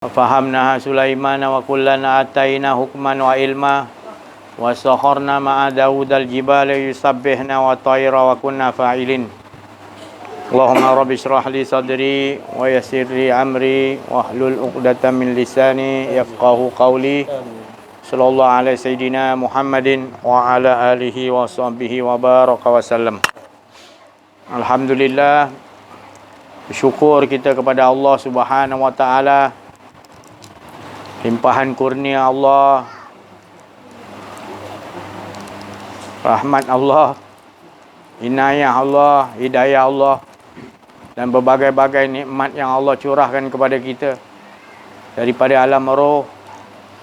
Fahamnaha Sulaimana wa kullana ataina hukman wa ilma wa sakharna ma'a Daud al-jibala yusabbihna wa tayra wa kunna fa'ilin. Allahumma rabbi shrah li sadri wa yassir li amri wa hlul 'uqdatam min lisani yafqahu qawli. Sallallahu alaihi sayyidina Muhammadin wa ala alihi wa sahbihi wa baraka wa sallam. Alhamdulillah, bersyukur kita kepada Allah Subhanahu wa taala, limpahan kurnia Allah, rahmat Allah, inayah Allah, hidayah Allah, dan berbagai-bagai nikmat yang Allah curahkan kepada kita daripada alam roh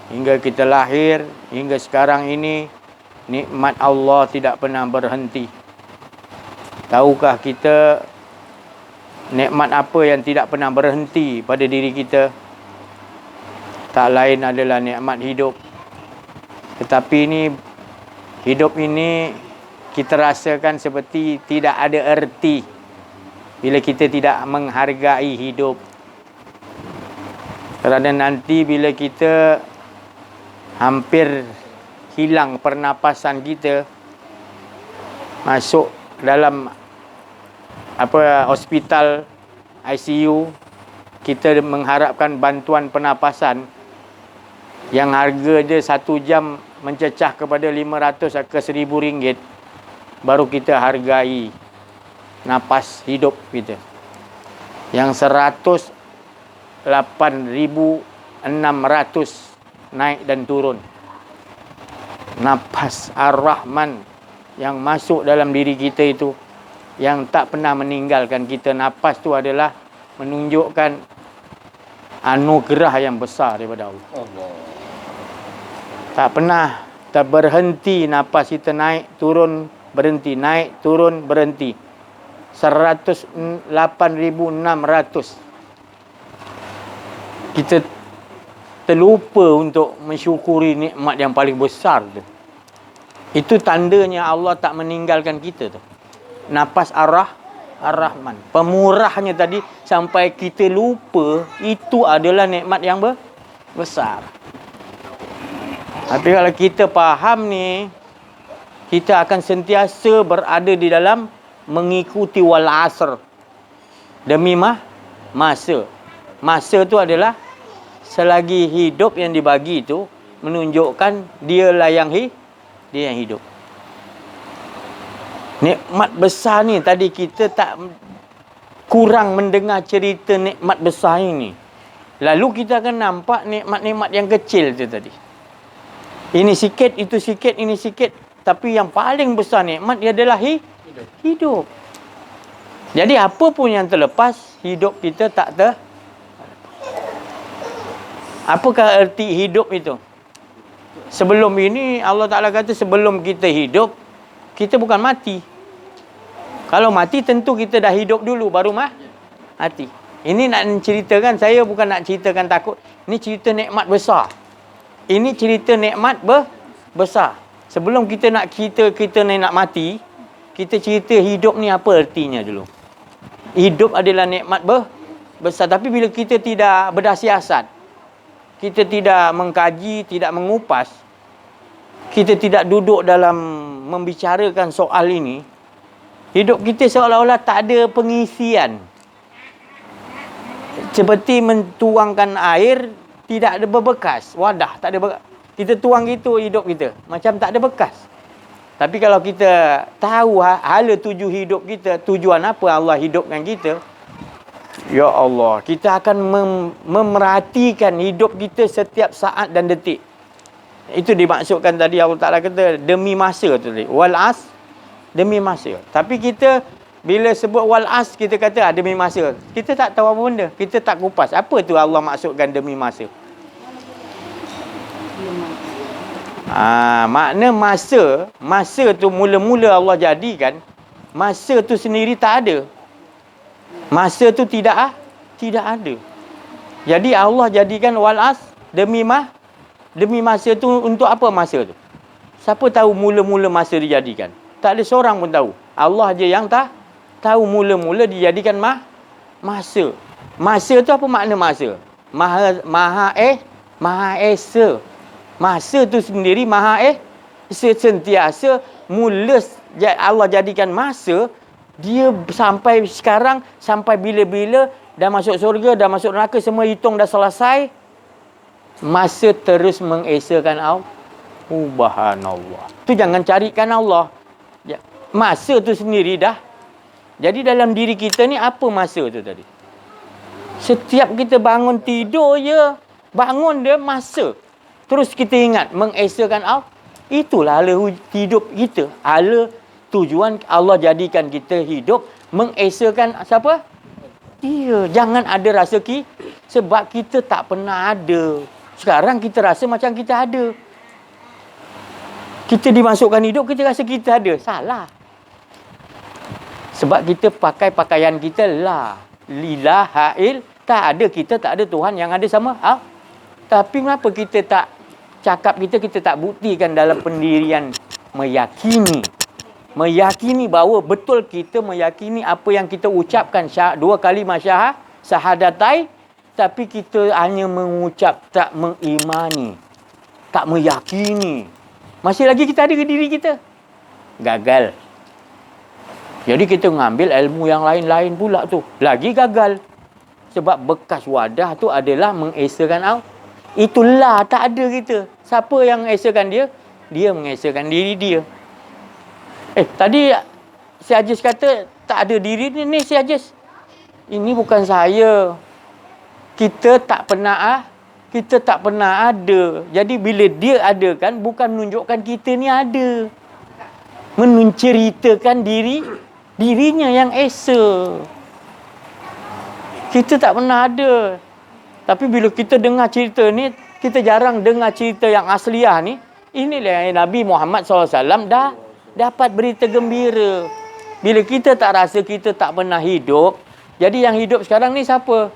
hingga kita lahir hingga sekarang ini. Nikmat Allah tidak pernah berhenti. Tahukah kita nikmat apa yang tidak pernah berhenti pada diri kita? Tak lain adalah nikmat hidup. Tetapi hidup ini kita rasakan seperti tidak ada erti bila kita tidak menghargai hidup. Kerana nanti bila kita hampir hilang pernapasan kita, masuk dalam hospital ICU, kita mengharapkan bantuan pernapasan yang harga dia 1 jam mencecah kepada 500 ke 1000 ringgit, baru kita hargai napas hidup kita yang 108.600 naik dan turun. Napas Ar-Rahman yang masuk dalam diri kita itu, yang tak pernah meninggalkan kita. Napas tu adalah menunjukkan anugerah yang besar daripada Allah. Tak pernah tak berhenti napas kita, naik turun berhenti, naik turun berhenti. 108.600. Kita terlupa untuk mensyukuri nikmat yang paling besar tu. Itu tandanya Allah tak meninggalkan kita tu. Napas Ar-Rahman, pemurahnya tadi, sampai kita lupa itu adalah nikmat yang besar. Tapi kalau kita faham ni, kita akan sentiasa berada di dalam mengikuti wal asr, demi masa. Masa tu adalah selagi hidup yang dibagi itu menunjukkan dialah yang hidup. Nikmat besar ni tadi kita tak kurang mendengar cerita nikmat besar ini. Lalu kita akan nampak nikmat-nikmat yang kecil tu tadi. Ini sikit, itu sikit, ini sikit. Tapi yang paling besar nikmat dia adalah hidup. Jadi apa pun yang terlepas, hidup kita tak Apakah erti hidup itu? Sebelum ini Allah Ta'ala kata sebelum kita hidup, kita bukan mati. Kalau mati tentu kita dah hidup dulu baru mati. Ini nak ceritakan, saya bukan nak ceritakan takut. Ini cerita nikmat besar. Ini cerita nikmat besar. Sebelum kita nak nak mati, kita cerita hidup ni apa ertinya dulu. Hidup adalah nikmat besar. Tapi bila kita tidak berdasiasat, kita tidak mengkaji, tidak mengupas, kita tidak duduk dalam membicarakan soal ini, hidup kita seolah-olah tak ada pengisian. Seperti mentuangkan air, tidak ada berbekas. Wadah, tak ada bekas. Kita tuang gitu hidup kita, macam tak ada bekas. Tapi kalau kita tahu hala tuju hidup kita, tujuan apa Allah hidupkan kita, ya Allah, kita akan memerhatikan hidup kita setiap saat dan detik. Itu dimaksudkan tadi Allah Ta'ala kata demi masa tu tadi. Wal as, demi masa. Tapi kita bila sebut wal as, kita kata demi masa. Kita tak tahu apa benda. Kita tak kupas. Apa tu Allah maksudkan demi masa? Makna masa tu mula-mula Allah jadikan, masa tu sendiri tak ada. Masa tu tidak ada. Jadi Allah jadikan wal as demi masa tu. Untuk apa masa tu? Siapa tahu mula-mula masa dijadikan? Tak ada seorang pun tahu. Allah je yang tahu mula-mula dijadikan masa. Masa tu apa makna masa? Maha Esa. Masa tu sendiri Maha sentiasa. Mula Allah jadikan masa, dia sampai sekarang, sampai bila-bila, dah masuk surga, dah masuk neraka, semua hitung dah selesai. Masa terus mengesakan Allah. Subhanallah. Tu jangan carikan Allah. Masa tu sendiri dah. Jadi dalam diri kita ni apa masa tu tadi? Setiap kita bangun tidur je, bangun dia masa. Terus kita ingat mengesakan Allah. Itulah ala hidup kita. Ala tujuan Allah jadikan kita hidup mengesakan siapa? Dia. Jangan ada rasa sebab kita tak pernah ada. Sekarang kita rasa macam kita ada. Kita dimasukkan hidup, kita rasa kita ada. Salah. Sebab kita pakai pakaian kita lillah ha'il. Tak ada kita, tak ada Tuhan yang ada sama. Tapi kenapa kita tak cakap kita tak buktikan dalam pendirian meyakini. Meyakini bahawa betul kita meyakini apa yang kita ucapkan 2 kalimah syahadatai. Tapi kita hanya mengucap, tak mengimani. Tak meyakini. Masih lagi kita ada ke diri kita. Gagal. Jadi kita mengambil ilmu yang lain-lain pula tu. Lagi gagal. Sebab bekas wadah tu adalah mengesakan Allah. Itulah tak ada kita. Siapa yang mengesakan dia? Dia mengesakan diri dia. Tadi si Ajis kata tak ada diri ni si Ajis. Ini bukan saya. Kita tak pernah ada. Jadi bila dia ada kan, bukan menunjukkan kita ni ada. Menceritakan dirinya yang esa. Kita tak pernah ada. Tapi bila kita dengar cerita ni, kita jarang dengar cerita yang asliah ni. Inilah yang Nabi Muhammad SAW dah dapat berita gembira. Bila kita tak rasa kita tak pernah hidup, jadi yang hidup sekarang ni siapa?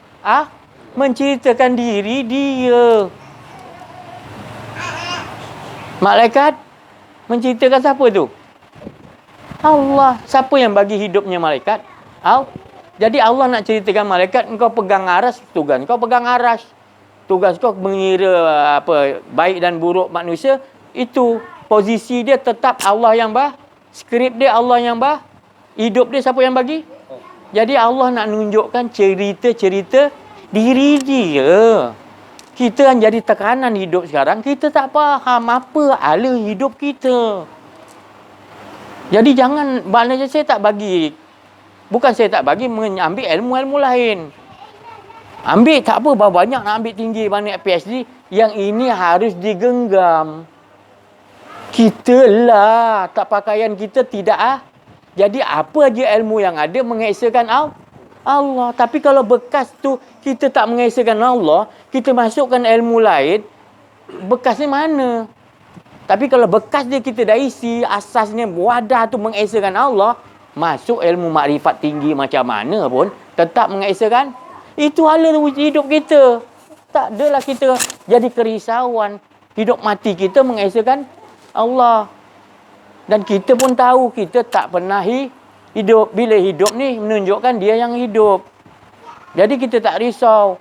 Menceritakan diri dia. Malaikat menceritakan siapa tu? Allah. Siapa yang bagi hidupnya malaikat? Jadi Allah nak ceritakan malaikat, engkau pegang aras, tugas kau pegang aras. Tugas kau mengira baik dan buruk manusia. Itu posisi dia tetap Allah yang skrip dia Allah yang hidup dia siapa yang bagi? Jadi Allah nak menunjukkan cerita-cerita diri dia. Kita yang jadi tekanan hidup sekarang, kita tak faham apa ala hidup kita. Jadi jangan, maknanya saya tak bagi, bukan saya tak bagi mengambil ilmu-ilmu lain. Ambil tak apa, banyak nak ambil tinggi, banyak PhD. Yang ini harus digenggam. Kita lah, tak pakaian kita tidak Jadi apa aja ilmu yang ada mengesakan Allah. Tapi kalau bekas tu kita tak mengesakan Allah, kita masukkan ilmu lain, bekasnya mana? Tapi kalau bekas dia kita dah isi, asasnya wadah tu mengesakan Allah, masuk ilmu makrifat tinggi macam mana pun tetap mengesakan. Itu hala hidup kita. Tak adalah kita jadi kerisauan. Hidup mati kita mengesakan Allah. Dan kita pun tahu kita tak pernah hidup. Bila hidup ni menunjukkan dia yang hidup. Jadi kita tak risau.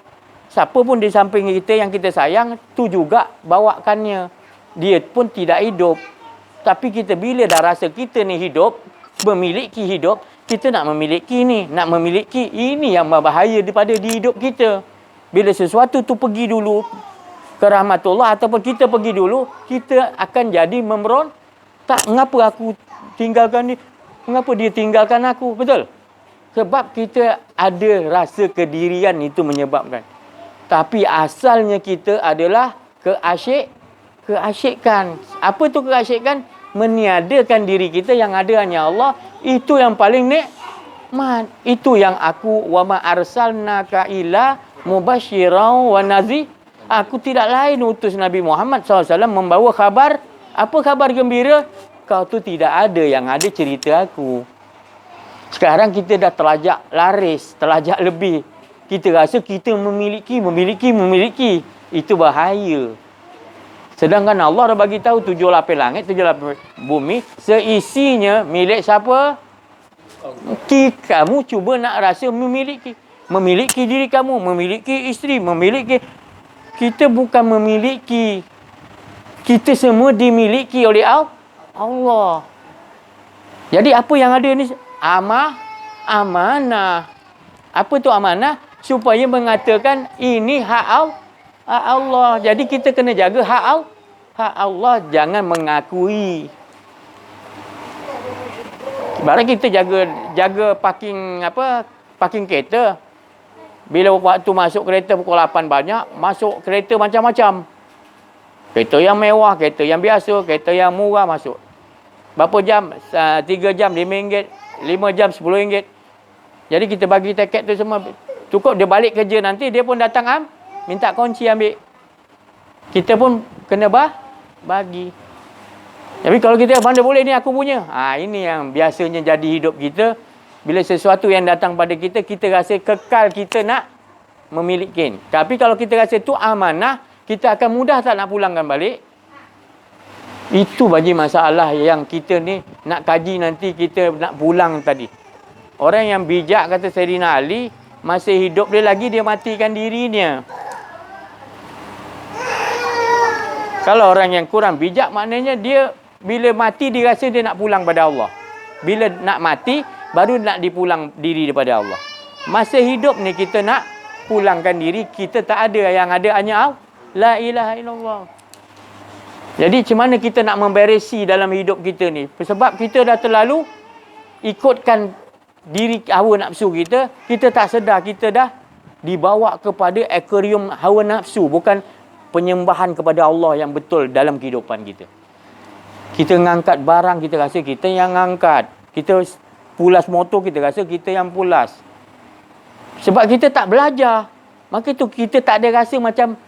Siapa pun di samping kita yang kita sayang, tu juga bawakannya. Dia pun tidak hidup. Tapi kita bila dah rasa kita ni hidup, memiliki hidup, kita nak memiliki ni. Nak memiliki ini yang berbahaya daripada di hidup kita. Bila sesuatu tu pergi dulu ke rahmatullah ataupun kita pergi dulu, kita akan jadi memberontak. Mengapa aku tinggalkan ni? Mengapa dia tinggalkan aku? Betul? Sebab kita ada rasa kedirian itu menyebabkan. Tapi asalnya kita adalah keasyikan. Apa tu keasyikan? Meniadakan diri kita yang ada hanya Allah. Itu yang paling nikmat. Itu yang aku wa ma arsalnaka illa mubasyiran wa nadhir. Aku tidak lain utus Nabi Muhammad SAW membawa khabar. Apa khabar gembira? Kau tu tidak ada, yang ada cerita aku. Sekarang kita dah terlajak laris, terlajak lebih. Kita rasa kita memiliki. Itu bahaya. Sedangkan Allah dah bagi tahu 7 lapis langit, 7 lapis bumi, seisinya milik siapa? Kamu cuba nak rasa memiliki. memiliki diri kamu, memiliki isteri, memiliki. Kita bukan memiliki. Kita semua dimiliki oleh Allah. Jadi apa yang ada ni? Amanah. Apa tu amanah? Supaya mengatakan ini hak Allah. Jadi kita kena jaga hak Allah. Jangan mengakui. Ibarat kita jaga parking kereta. Bila waktu masuk kereta pukul 8 banyak, masuk kereta macam-macam. Kereta yang mewah, kereta yang biasa, kereta yang murah masuk. Berapa jam? 3 jam RM5, 5 jam RM10. Jadi kita bagi tiket tu semua. Cukup dia balik kerja nanti, dia pun datang minta kunci ambil. Kita pun kena bagi. Tapi kalau kita, mana boleh ni aku punya. Ini yang biasanya jadi hidup kita. Bila sesuatu yang datang pada kita, kita rasa kekal kita nak memiliki. Tapi kalau kita rasa tu amanah, kita akan mudah tak nak pulangkan balik. Itu bagi masalah yang kita ni nak kaji nanti kita nak pulang tadi. Orang yang bijak kata Sayyidina Ali, masih hidup dia lagi dia matikan dirinya. Kalau orang yang kurang bijak maknanya dia bila mati dia rasa dia nak pulang pada Allah. Bila nak mati baru nak dipulang diri daripada Allah. Masa hidup ni kita nak pulangkan diri, kita tak ada, yang ada hanya la ilaha illallah. Jadi macam mana kita nak memberesi dalam hidup kita ni? Sebab kita dah terlalu ikutkan diri hawa nafsu kita, kita tak sedar kita dah dibawa kepada akuarium hawa nafsu, bukan penyembahan kepada Allah yang betul dalam kehidupan kita. Kita ngangkat barang, kita rasa kita yang ngangkat. Kita pulas motor, kita rasa kita yang pulas. Sebab kita tak belajar. Maka itu kita tak ada rasa macam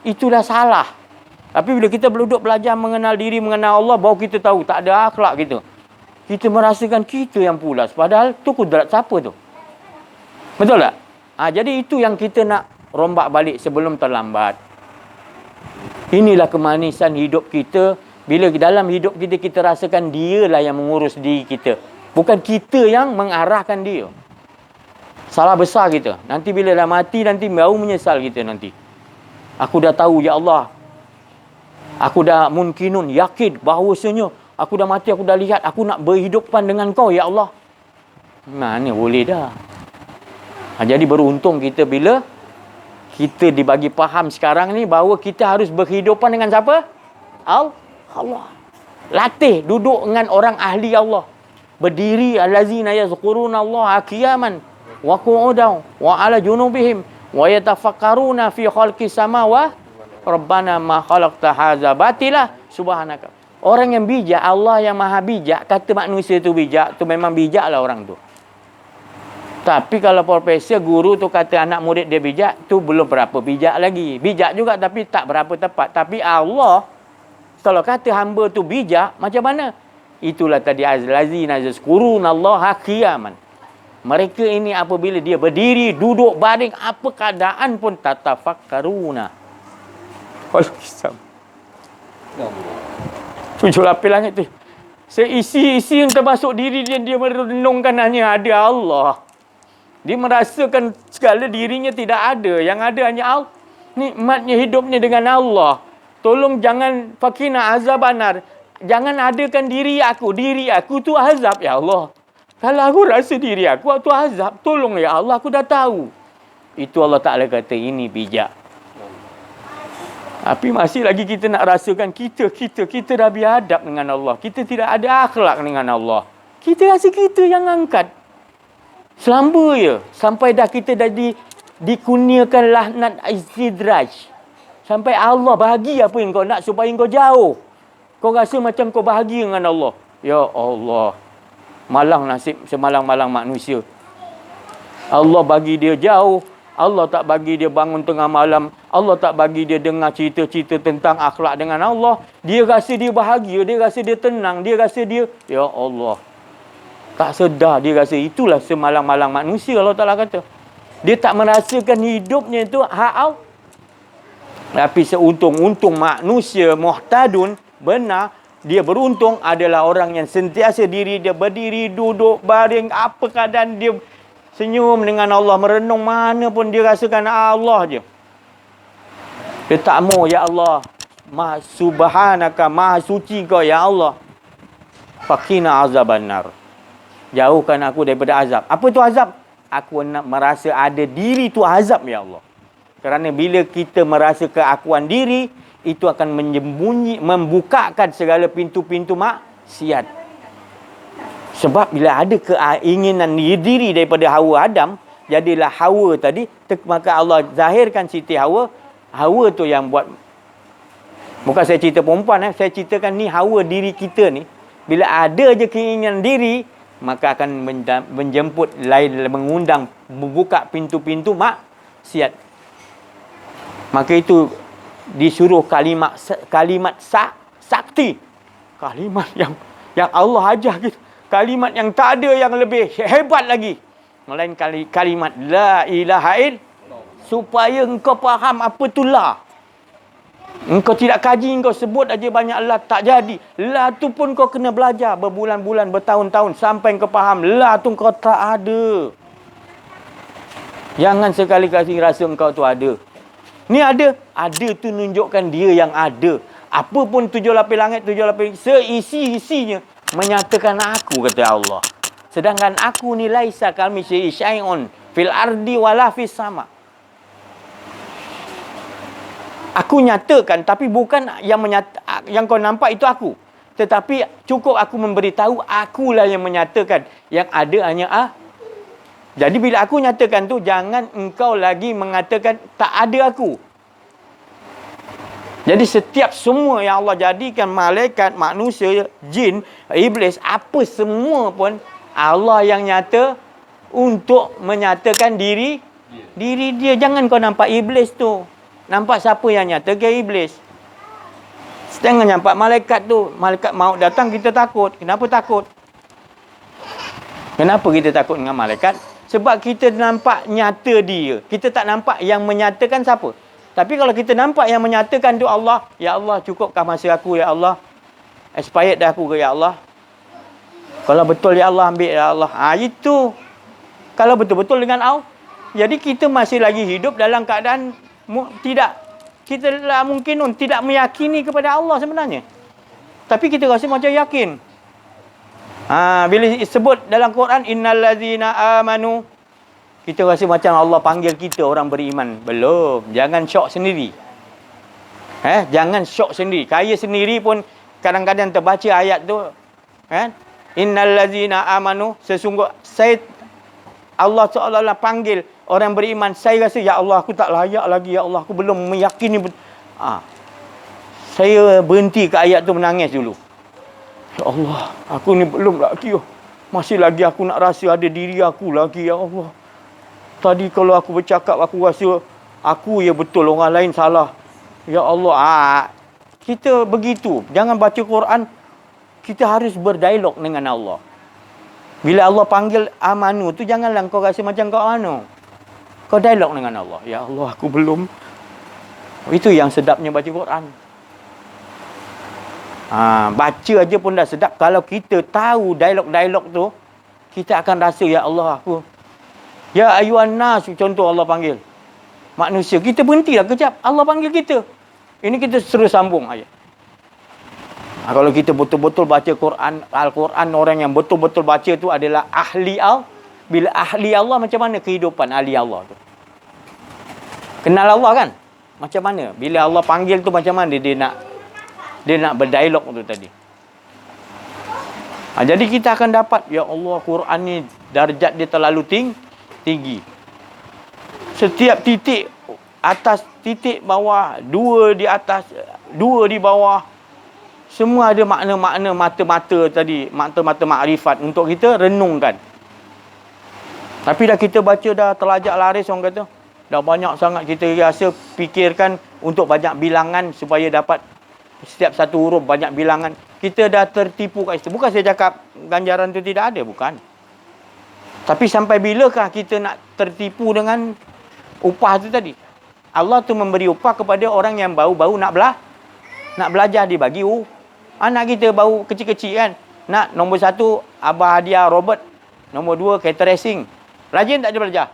itu dah salah. Tapi bila kita duduk belajar mengenal diri, mengenal Allah, baru kita tahu tak ada akhlak kita. Kita merasakan kita yang pulas. Padahal tu kudrat siapa tu? Betul tak? Jadi itu yang kita nak rombak balik sebelum terlambat. Inilah kemanisan hidup kita. Bila dalam hidup kita, kita rasakan dialah yang mengurus diri kita. Bukan kita yang mengarahkan dia. Salah besar kita. Nanti bila dah mati, nanti baru menyesal kita nanti. Aku dah tahu, ya Allah. Aku dah mungkinun, yakin bahawasanya aku dah mati, aku dah lihat, aku nak berhidupan dengan kau, ya Allah. Mana boleh dah. Jadi beruntung kita bila kita dibagi faham sekarang ni bahawa kita harus berhidupan dengan siapa? Allah. Latih duduk dengan orang ahli Allah. Berdiri allazina yazkuruna Allah qiyaman wa qu'udan wa ala junubihim wa yatafakkaruna fi khalqis samawati rabbana ma khalaqta hadza batila subhanaka. Orang yang bijak, Allah yang maha bijak, kata manusia tu bijak, tu memang bijaklah orang tu. Tapi kalau profesor, guru tu kata anak murid dia bijak, tu belum berapa bijak lagi. Bijak juga tapi tak berapa tepat. Tapi Allah, kalau kata hamba tu bijak, macam mana? Itulah tadi allazina yazkuruna Allah qiyaman. Mereka ini apabila dia berdiri, duduk, baring, apa keadaan pun tatafakkaruna. Waalaikumsalam. 7 lapis langit tu. Seisi-isi yang termasuk diri dia, dia merenungkan hanya ada Allah. Dia merasakan segala dirinya tidak ada. Yang ada hanya Allah. Nikmatnya hidupnya dengan Allah. Tolong jangan fakina azab anar. Jangan adakan diri aku. Diri aku tu azab, ya Allah. Kalau aku rasa diri aku tu azab, tolong ya Allah, aku dah tahu. Itu Allah Ta'ala kata, ini bijak. Tapi masih lagi kita nak rasakan kita dah biadab dengan Allah. Kita tidak ada akhlak dengan Allah. Kita rasa kita yang angkat. Selamba je. Sampai dah kita dah dikurniakan laknat istidraj. Sampai Allah bagi apa yang kau nak supaya kau jauh. Kau rasa macam kau bahagia dengan Allah. Ya Allah. Malang nasib semalang-malang manusia. Allah bagi dia jauh. Allah tak bagi dia bangun tengah malam. Allah tak bagi dia dengar cerita-cerita tentang akhlak dengan Allah. Dia rasa dia bahagia. Dia rasa dia tenang. Dia rasa dia, ya Allah. Tak sedar dia rasa itulah semalang-malang manusia, Allah Ta'ala kata. Dia tak merasakan hidupnya itu hak Allah. Tapi seuntung-untung manusia muhtadun, benar, dia beruntung adalah orang yang sentiasa diri dia berdiri, duduk, baring, apa keadaan dia Senyum dengan Allah, merenung mana pun dia rasakan Allah je. Dia tak mau, ya Allah, Maha Subhanaka, Maha suci Kau, ya Allah. Faqina azabannar. Jauhkan aku daripada azab. Apa tu azab? Aku nak merasa ada diri tu azab, ya Allah. Kerana bila kita merasa keakuan diri, itu akan membukakan segala pintu-pintu maksiat. Sebab bila ada keinginan diri daripada Hawa Adam, jadilah Hawa tadi, maka Allah zahirkan Siti Hawa. Hawa tu yang buat. Bukan saya cerita perempuan, saya ceritakan ni Hawa diri kita ni. Bila ada je keinginan diri, maka akan menjemput lain, mengundang, membuka pintu-pintu maksiat. Maka itu disuruh kalimat sakti. Kalimat yang Allah ajar kita. Kalimat yang tak ada yang lebih hebat lagi. Melainkan kalimat la ilaha illallah. Supaya engkau faham apa tu la. Engkau tidak kaji, engkau sebut aja banyak la, tak jadi. La tu pun kau kena belajar berbulan-bulan, bertahun-tahun sampai kau faham. La tu kau tak ada. Jangan sekali-kali rasa engkau tu ada. Ni ada. Ada tu nunjukkan dia yang ada. Apa pun tujuh lapis langit, tujuh lapis, seisi-isinya menyatakan aku, kata Allah. Sedangkan aku ni laisa kamitslihi syai'un fil ardi wala fis sama. Aku nyatakan, tapi bukan yang kau nampak itu aku. Tetapi cukup aku memberitahu, akulah yang menyatakan. Yang ada hanya Jadi bila aku nyatakan tu, jangan engkau lagi mengatakan tak ada aku. Jadi setiap semua yang Allah jadikan, malaikat, manusia, jin, iblis, apa semua pun Allah yang nyata untuk menyatakan diri dia. Jangan kau nampak iblis tu. Nampak siapa yang nyata ke iblis? Jangan nampak malaikat tu. Malaikat maut datang, kita takut. Kenapa takut? Kenapa kita takut dengan malaikat? Sebab kita nampak nyata dia. Kita tak nampak yang menyatakan siapa. Tapi kalau kita nampak yang menyatakan tu Allah, ya Allah, cukupkah masa aku, ya Allah? Expired dah aku ke, ya Allah? Kalau betul, ya Allah, ambil, ya Allah. Itu. Kalau betul-betul dengan Allah. Jadi kita masih lagi hidup dalam keadaan kita mungkin tidak meyakini kepada Allah sebenarnya. Tapi kita rasa macam yakin. Bila sebut dalam Quran, innal ladzina amanu, kita rasa macam Allah panggil kita orang beriman. Belum. Jangan syok sendiri. Jangan syok sendiri. Kaya sendiri pun kadang-kadang terbaca ayat tu. Innal ladzina amanu, sesungguh Allah seolah-olah panggil orang beriman. Saya rasa, ya Allah, aku tak layak lagi. Ya Allah, aku belum meyakini. Saya berhenti ke ayat tu, menangis dulu. Ya Allah, aku ni belum lagi. Masih lagi aku nak rasa ada diri aku lagi, ya Allah. Tadi kalau aku bercakap, aku rasa aku ya betul, orang lain salah. Ya Allah, kita begitu. Jangan baca Quran, kita harus berdialog dengan Allah. Bila Allah panggil amanu tu, janganlah kau rasa macam kau kau dialog dengan Allah. Ya Allah, aku belum. Itu yang sedapnya baca Quran. Baca aja pun dah sedap. Kalau kita tahu dialog-dialog tu, kita akan rasa, ya Allah, aku. Ya ayuhan nas, contoh Allah panggil manusia. Kita berhentilah kejap. Allah panggil kita. Ini kita terus sambung ayat. Kalau kita betul-betul baca Quran, Al-Quran, orang yang betul-betul baca tu adalah ahli Allah. Bila ahli Allah, macam mana kehidupan ahli Allah tu? Kenal Allah kan? Macam mana? Bila Allah panggil tu, macam mana dia nak berdialog tu tadi. Jadi kita akan dapat, ya Allah, Quran ni darjat dia terlalu tinggi. Setiap titik atas, titik bawah, dua di atas, dua di bawah, semua ada makna-makna mata-mata tadi, mata-mata makrifat untuk kita renungkan. Tapi dah kita baca, dah terlajak laris, orang kata. Dah banyak sangat kita rasa fikirkan untuk banyak bilangan supaya dapat setiap satu huruf banyak bilangan. Kita dah tertipu kat situ. Bukan saya cakap ganjaran tu tidak ada, bukan. Tapi sampai bilakah kita nak tertipu dengan upah tu tadi? Allah tu memberi upah kepada orang yang baru-baru nak belajar, dia bagi anak kita baru kecil-kecil kan. Nak nombor 1 abah hadiah robot, nombor 2 kereta racing, Rajin tak ada belajar.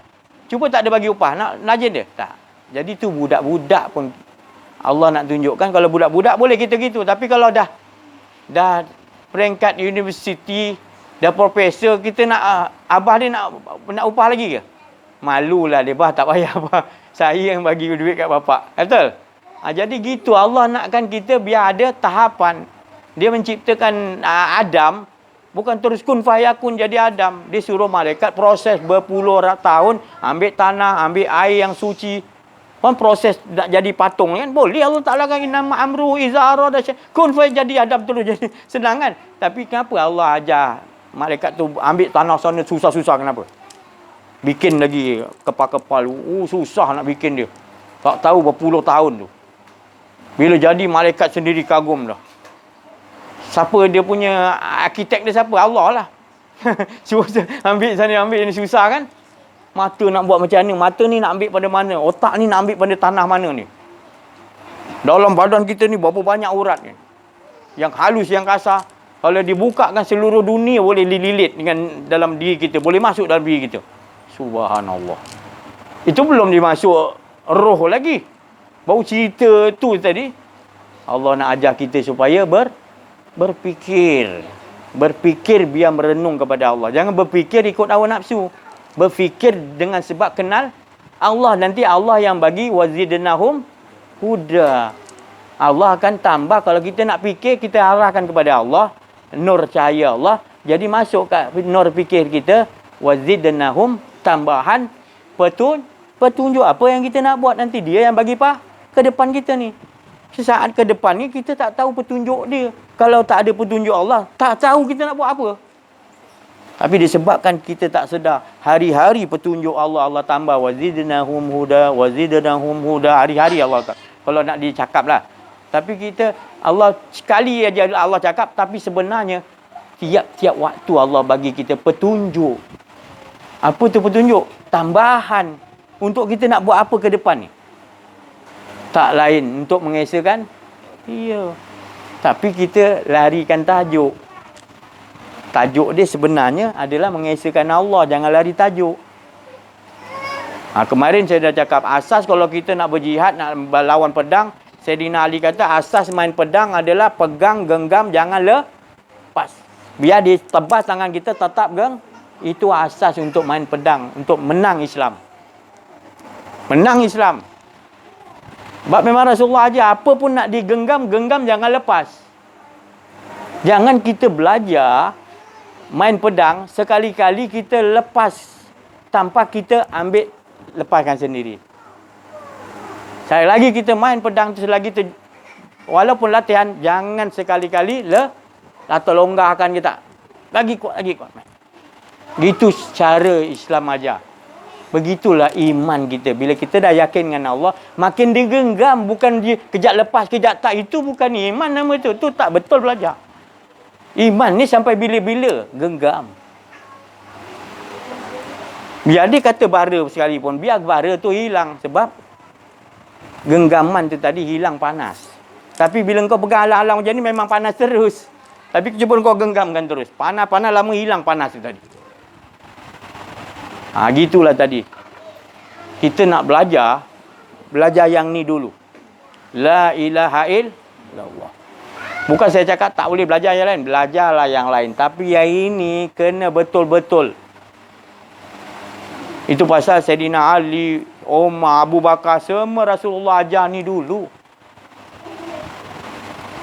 Cuba tak ada bagi upah. Nak rajin dia? Tak. Jadi tu budak-budak pun Allah nak tunjukkan kalau budak-budak boleh kita gitu. Tapi kalau dah peringkat universiti, dah profesor, kita nak abah dia nak upah lagi ke? Malulah dia, bah tak payah bah. Saya yang bagi duit kat bapak. Betul? Jadi gitu Allah nakkan kita biar ada tahapan. Dia menciptakan Adam, bukan terus kun fayakun jadi Adam. Dia suruh malaikat proses berpuluh tahun, ambil tanah, ambil air yang suci. Kan proses nak jadi patung kan? Boleh Allah Ta'ala kan nama amru iza arada kun fay jadi Adam terus jadi senang kan? Tapi kenapa Allah ajar malaikat tu ambil tanah sana susah-susah kenapa? Bikin lagi kepal-kepal. Susah nak bikin dia. Tak tahu berpuluh tahun tu. Bila jadi malaikat sendiri kagum dah. Siapa dia punya arkitek dia siapa? Allah lah. Susah ambil sana ambil ni susah kan? Mata nak buat macam mana? Mata ni nak ambil pada mana? Otak ni nak ambil pada tanah mana ni? Dalam badan kita ni berapa banyak urat ni? Yang halus, yang kasar. Kalau dibukakan seluruh dunia boleh dililit dengan dalam diri kita. Boleh masuk dalam diri kita. Subhanallah. Itu belum dimasuk roh lagi. Baru cerita tu tadi. Allah nak ajar kita supaya berfikir. Berfikir biar merenung kepada Allah. Jangan berfikir ikut hawa nafsu. Berfikir dengan sebab kenal Allah. Nanti Allah yang bagi wazidnahum huda. Allah akan tambah. Kalau kita nak fikir, kita arahkan kepada Allah. Nur cahaya Allah. Jadi masuk kat nur fikir kita. Wazidnahum, tambahan petunjuk apa yang kita nak buat nanti. Dia yang bagi ke depan kita ni. Sesaat ke depan ni kita tak tahu petunjuk dia. Kalau tak ada petunjuk Allah, tak tahu kita nak buat apa. Tapi disebabkan kita tak sedar, hari-hari petunjuk Allah, Allah tambah wazidnahum huda, wazidnahum huda, hari-hari Allah tak. Kalau nak dicakap lah. Tapi kita, Allah sekali aja Allah cakap, tapi sebenarnya tiap-tiap waktu Allah bagi kita petunjuk. Apa tu petunjuk? Tambahan untuk kita nak buat apa ke depan ni. Tak lain untuk mengesakan. Ya. Tapi kita larikan tajuk. Tajuk dia sebenarnya adalah mengesakan Allah. Jangan lari tajuk. Kemarin saya dah cakap asas kalau kita nak berjihad, nak lawan pedang. Sayyidina Ali kata asas main pedang adalah pegang, genggam, jangan lepas. Biar ditebas tangan kita tetap Itu asas untuk main pedang. Untuk menang Islam. Menang Islam. Sebab memang Rasulullah ajar apa pun nak digenggam, genggam jangan lepas. Jangan kita belajar main pedang, sekali-kali kita lepas tanpa kita lepaskan sendiri. Sekali lagi kita main pedang tu selagi walaupun latihan, jangan sekali-kali atau longgarkan kita. Lagi kuat. Gitu cara Islam ajar. Begitulah iman kita. Bila kita dah yakin dengan Allah, makin digenggam, bukan dia kejap lepas, kejap tak. Itu bukan iman nama tu. Tu tak betul belajar. Iman ni sampai bila-bila genggam. Biar dia kata bara sekalipun, biar bara tu hilang. Sebab genggaman tu tadi hilang panas. Tapi bila kau pegang alang-alang macam ni memang panas terus. Tapi cuba kau genggamkan terus. Panas-panas lama hilang panas tu tadi. Gitulah tadi. Kita nak belajar yang ni dulu. La ilaha illallah. Bukan saya cakap tak boleh belajar yang lain. Belajarlah yang lain. Tapi yang ini kena betul-betul. Itu pasal Sayyidina Ali, Umar, Abu Bakar, semua Rasulullah ajar ni dulu.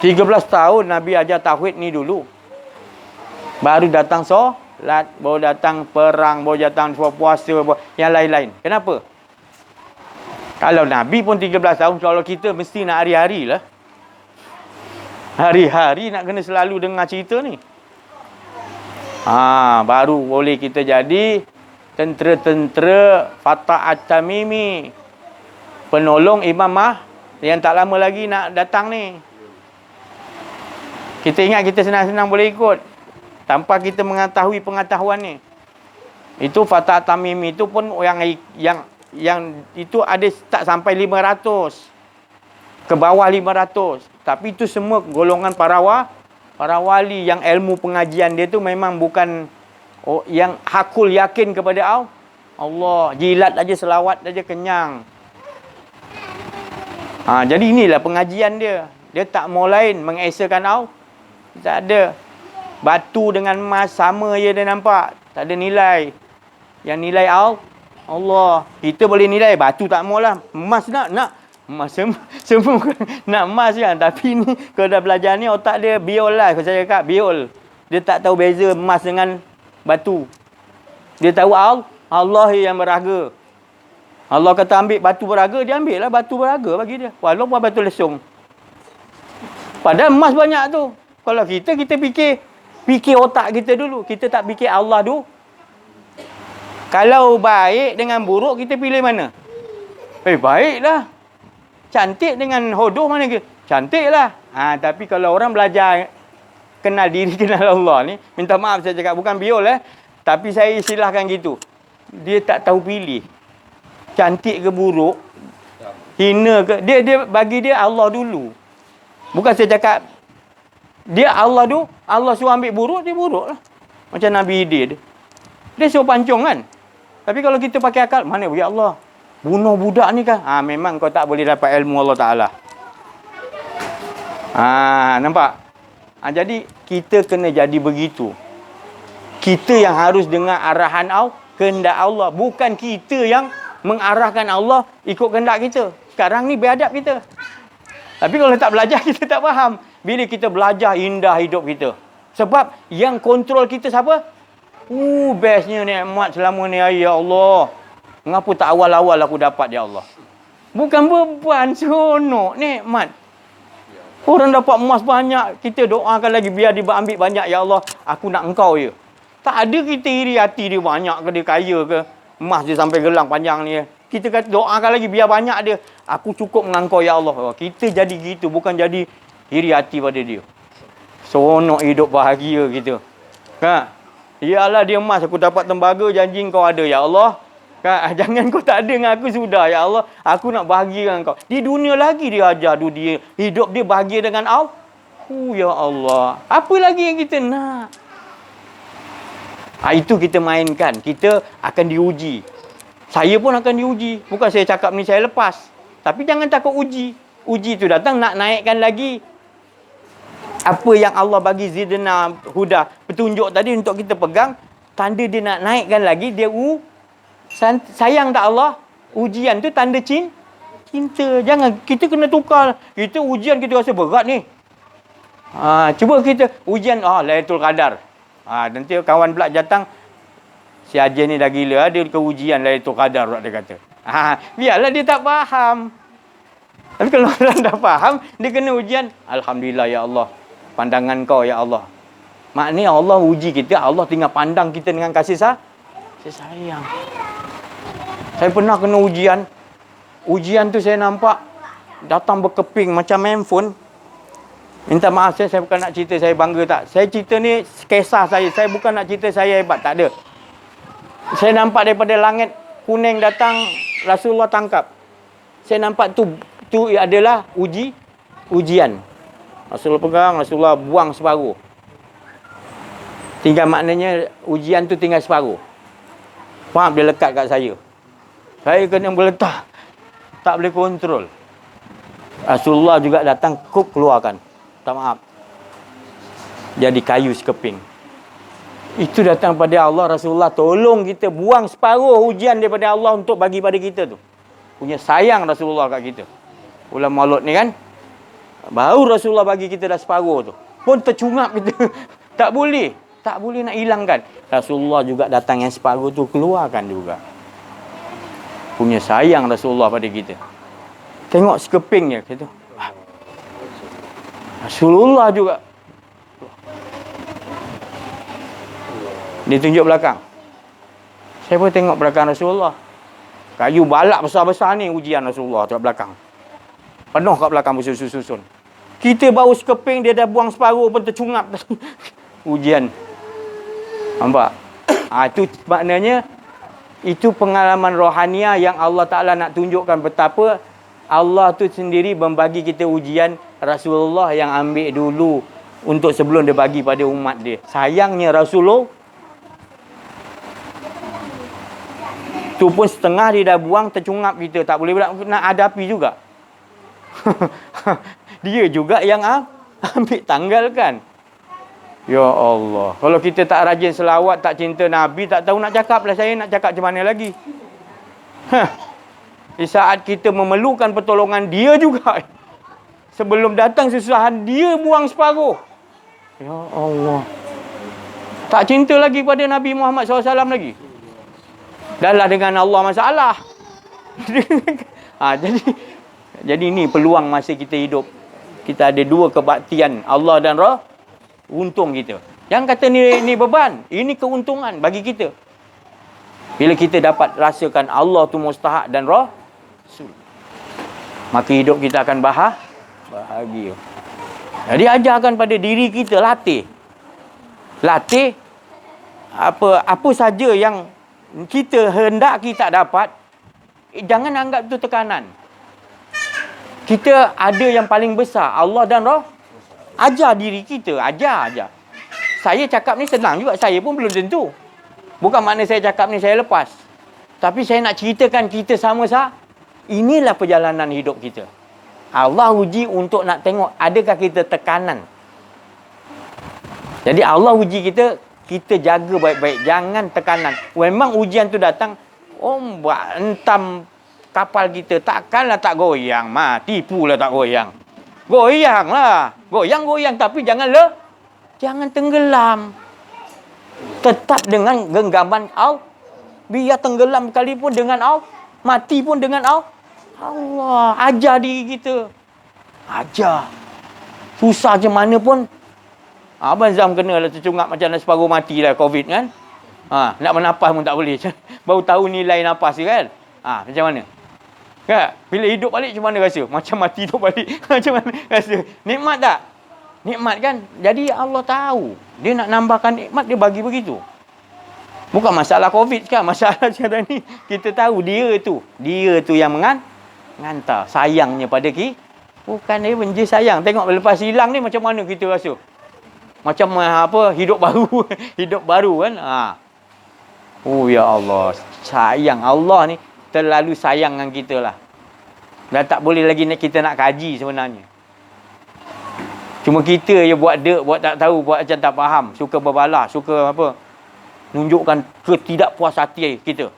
13 tahun Nabi ajar tauhid ni dulu. Baru datang solat, baru datang perang, baru datang puasa, yang lain-lain. Kenapa? Kalau Nabi pun 13 tahun, kalau kita mesti nak hari-hari lah. Hari-hari nak kena selalu dengar cerita ni. Baru boleh kita jadi tentera-tentera Fatah At-Tamimi. Penolong Imam yang tak lama lagi nak datang ni. Kita ingat kita senang-senang boleh ikut. Tanpa kita mengetahui pengetahuan ni. Itu Fatah At-Tamimi itu pun yang itu ada tak sampai 500. Ke bawah 500. Tapi itu semua golongan para wali yang ilmu pengajian dia tu memang bukan yang hakul yakin kepada Allah, jilat aja selawat aja kenyang. Jadi inilah pengajian dia. Dia tak mau lain mengesakan Allah. Tak ada. Batu dengan emas sama je dia nampak. Tak ada nilai. Yang nilai Allah. Kita boleh nilai. Batu tak maulah. Emas nak. Emas semua nak emas kan. Tapi ni kalau dah belajar ni otak dia biol lah. Kalau saya cakap biol. Dia tak tahu beza emas dengan batu. Dia tahu Allah yang berharga. Allah kata ambil batu berharga, dia ambil lah batu berharga bagi dia. Walaupun batu lesung. Padahal emas banyak tu. Kalau kita fikir otak kita dulu. Kita tak fikir Allah dulu. Kalau baik dengan buruk, kita pilih mana? Baiklah. Cantik dengan hodoh mana ke? Cantik lah. Tapi kalau orang belajar kenal diri, kenal Allah ni, minta maaf saya cakap, bukan biol tapi saya istilahkan gitu. Dia tak tahu pilih. Cantik ke buruk, hina ke, dia bagi dia Allah dulu. Bukan saya cakap dia Allah dulu, Allah suruh ambil buruk, dia buruk lah. Macam Nabi Hidir dia suruh pancung kan. Tapi kalau kita pakai akal, mana ya Allah, bunuh budak ni kan. Memang kau tak boleh dapat ilmu Allah Ta'ala. Nampak? Jadi kita kena jadi begitu. Kita yang harus dengar arahan Allah, kehendak Allah. Bukan kita yang mengarahkan Allah ikut kehendak kita. Sekarang ni beradab kita. Tapi kalau tak belajar, kita tak faham. Bila kita belajar, indah hidup kita. Sebab yang kontrol kita siapa? Bestnya nikmat selama ni, ya Allah. Mengapa tak awal-awal aku dapat, ya Allah? Bukan beban, seronok, nikmat. Orang dapat emas banyak, kita doakan lagi biar dia ambil banyak, ya Allah. Aku nak engkau je. Tak ada kita iri hati dia banyak ke, dia kaya ke. Emas dia sampai gelang panjang ni. Kita kata doakan lagi biar banyak dia. Aku cukup dengan engkau, ya Allah. Kita jadi gitu, bukan jadi iri hati pada dia. Seronok hidup bahagia kita. Yalah dia emas, aku dapat tembaga, janji kau ada, ya Allah. Jangan kau tak ada dengan aku sudah, ya Allah. Aku nak bahagia dengan kau. Di dunia lagi dia ajar dia hidup dia bahagia dengan Allah. Ya Allah. Apa lagi yang kita nak? Itu kita mainkan. Kita akan diuji. Saya pun akan diuji. Bukan saya cakap ni saya lepas. Tapi jangan takut uji. Uji tu datang nak naikkan lagi. Apa yang Allah bagi zidna huda, petunjuk tadi untuk kita pegang, tanda dia nak naikkan lagi, dia sayang tak Allah? Ujian tu tanda cinta. Jangan kita kena tukar. Kita ujian kita rasa berat ni. Cuba kita ujian Lailatul Qadar. Nanti kawan pula datang, si Haji ni dah gila, dia ke ujian Lailatul Qadar dia kata. Biarlah dia tak faham. Tapi kalau orang dah faham, dia kena ujian. Alhamdulillah ya Allah. Pandangan kau ya Allah. Maknanya Allah uji kita, Allah tinggal pandang kita dengan kasih sayang. Saya pernah kena ujian. Ujian tu saya nampak datang berkeping macam handphone. Minta maaf saya bukan nak cerita saya bangga tak. Saya cerita ni kisah saya. Saya bukan nak cerita saya hebat, tak ada. Saya nampak daripada langit kuning datang, Rasulullah tangkap. Saya nampak tu adalah ujian. Rasulullah pegang, Rasulullah buang separuh. Tinggal maknanya ujian tu tinggal separuh. Faham, dia lekat kat saya. Saya kena meletak. Tak boleh kontrol. Rasulullah juga datang, keluarkan. Tak maaf. Jadi kayu sekeping. Itu datang pada Allah. Rasulullah tolong kita buang separuh ujian daripada Allah untuk bagi pada kita tu. Punya sayang Rasulullah kat kita. Ulama Lot ni kan, baru Rasulullah bagi kita dah separuh tu. Pun tercungap kita. Tak boleh nak hilangkan. Rasulullah juga datang yang separuh tu, keluarkan juga. Punya sayang Rasulullah pada kita. Tengok sekepingnya kita. Rasulullah juga. Dia tunjuk belakang. Saya pun tengok belakang Rasulullah. Kayu balak besar-besar ni ujian Rasulullah kat belakang. Penuh kat belakang bersusun-susun. Kita baru sekeping, dia dah buang separuh pun tercungap. Ujian. Nampak? Itu maknanya, itu pengalaman rohaniah yang Allah Ta'ala nak tunjukkan betapa Allah tu sendiri membagi kita ujian. Rasulullah yang ambil dulu untuk sebelum dia bagi pada umat dia. Sayangnya Rasulullah Itu pun setengah dia dah buang, tercungap kita. Tak boleh pula nak hadapi juga. Dia juga yang ambil tanggalkan. Ya Allah. Kalau kita tak rajin selawat, tak cinta Nabi, tak tahu nak cakap lah saya nak cakap macam mana lagi. Di saat kita memerlukan pertolongan dia juga. Sebelum datang sesusahan, dia buang separuh. Ya Allah. Tak cinta lagi pada Nabi Muhammad SAW lagi. Dah lah dengan Allah masalah. Jadi ni peluang masa kita hidup. Kita ada dua kebaktian, Allah dan Roh. Untung kita. Jangan kata ni beban. Ini keuntungan bagi kita. Bila kita dapat rasakan Allah tu mustahak dan Roh, maka hidup kita akan bahagia. Jadi ajarkan pada diri kita, latih apa saja yang kita hendak kita dapat, jangan anggap itu tekanan. Kita ada yang paling besar, Allah dan Roh. Ajar diri kita, ajar. Saya cakap ni senang juga, saya pun belum tentu. Bukan makna saya cakap ni saya lepas. Tapi saya nak ceritakan kita sama-sama. Inilah perjalanan hidup kita. Allah uji untuk nak tengok adakah kita tekanan. Jadi Allah uji kita jaga baik-baik. Jangan tekanan. Memang ujian tu datang, ombak hentam kapal kita. Takkanlah tak goyang. Tipulah tak goyang. Goyanglah. Goyang tapi jangan tenggelam. Tetap dengan genggaman Allah. Biar tenggelam sekalipun dengan Allah. Mati pun dengan Allah. Ajar diri kita. Ajar. Susah macam mana pun. Abang Zam kena lah tercungap macam nak separuh mati lah COVID kan. Nak bernafas pun tak boleh. Baru tahu nilai nafas dia kan. Macam mana? Kan? Bila hidup balik macam mana rasa? Macam mati hidup balik. Macam mana rasa? Nikmat tak? Nikmat kan? Jadi Allah tahu. Dia nak nambahkan nikmat, dia bagi begitu. Bukan masalah COVID kan. Masalah sekarang ni. Kita tahu dia tu yang mengantar. Sayangnya pada kita. Bukan dia benci sayang. Tengok lepas hilang ni macam mana kita rasa. Macam hidup baru. Hidup baru kan. Oh ya Allah. Sayang. Allah ni terlalu sayang dengan kita lah. Dah tak boleh lagi kita nak kaji sebenarnya. Cuma kita je buat tak tahu, buat macam tak faham. Suka berbalas, suka nunjukkan ketidakpuasihati kita.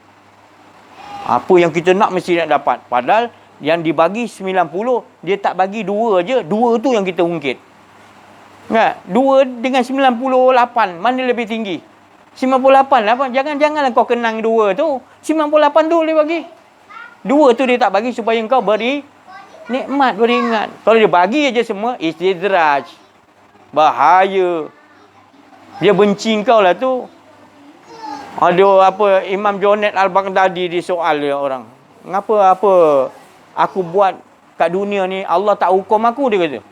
Apa yang kita nak mesti nak dapat. Padahal yang dibagi 90, dia tak bagi 2 je. 2 tu yang kita ungkit. Kan? 2 dengan 98, mana lebih tinggi? 98 lah. Janganlah kau kenang 2 tu. 98 tu boleh bagi. 2 tu dia tak bagi supaya kau beri nikmat, beringat. Kalau dia bagi aja semua, istidraj. Bahaya. Dia benci kau lah tu. Ada Imam Junaid Al-Baghdadi disoal dia orang. Ngapa aku buat kat dunia ni Allah tak hukum aku, dia kata.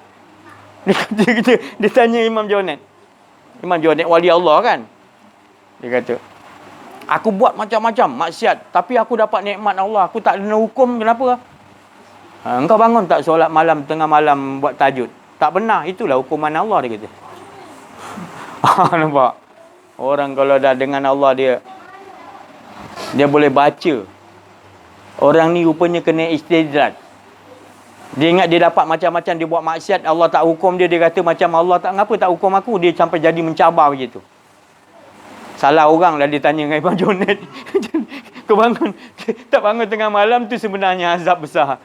Dia tanya Imam Junaid. Imam Junaid wali Allah kan. Dia kata, aku buat macam-macam maksiat, tapi aku dapat nikmat Allah. Aku tak kena hukum, kenapa? Engkau bangun tak solat malam, tengah malam buat tahajud? Tak pernah, itulah hukuman Allah, dia kata. Nampak? Orang kalau dah dengan Allah, dia boleh baca. Orang ni rupanya kena istidrat. Dia ingat dia dapat macam-macam, dia buat maksiat, Allah tak hukum dia. Dia kata macam Allah ngapa tak hukum aku? Dia sampai jadi mencabar begitu. Salah orang lah dia tanya dengan Imam Junaid. Kau bangun, tak bangun tengah malam tu sebenarnya azab besar.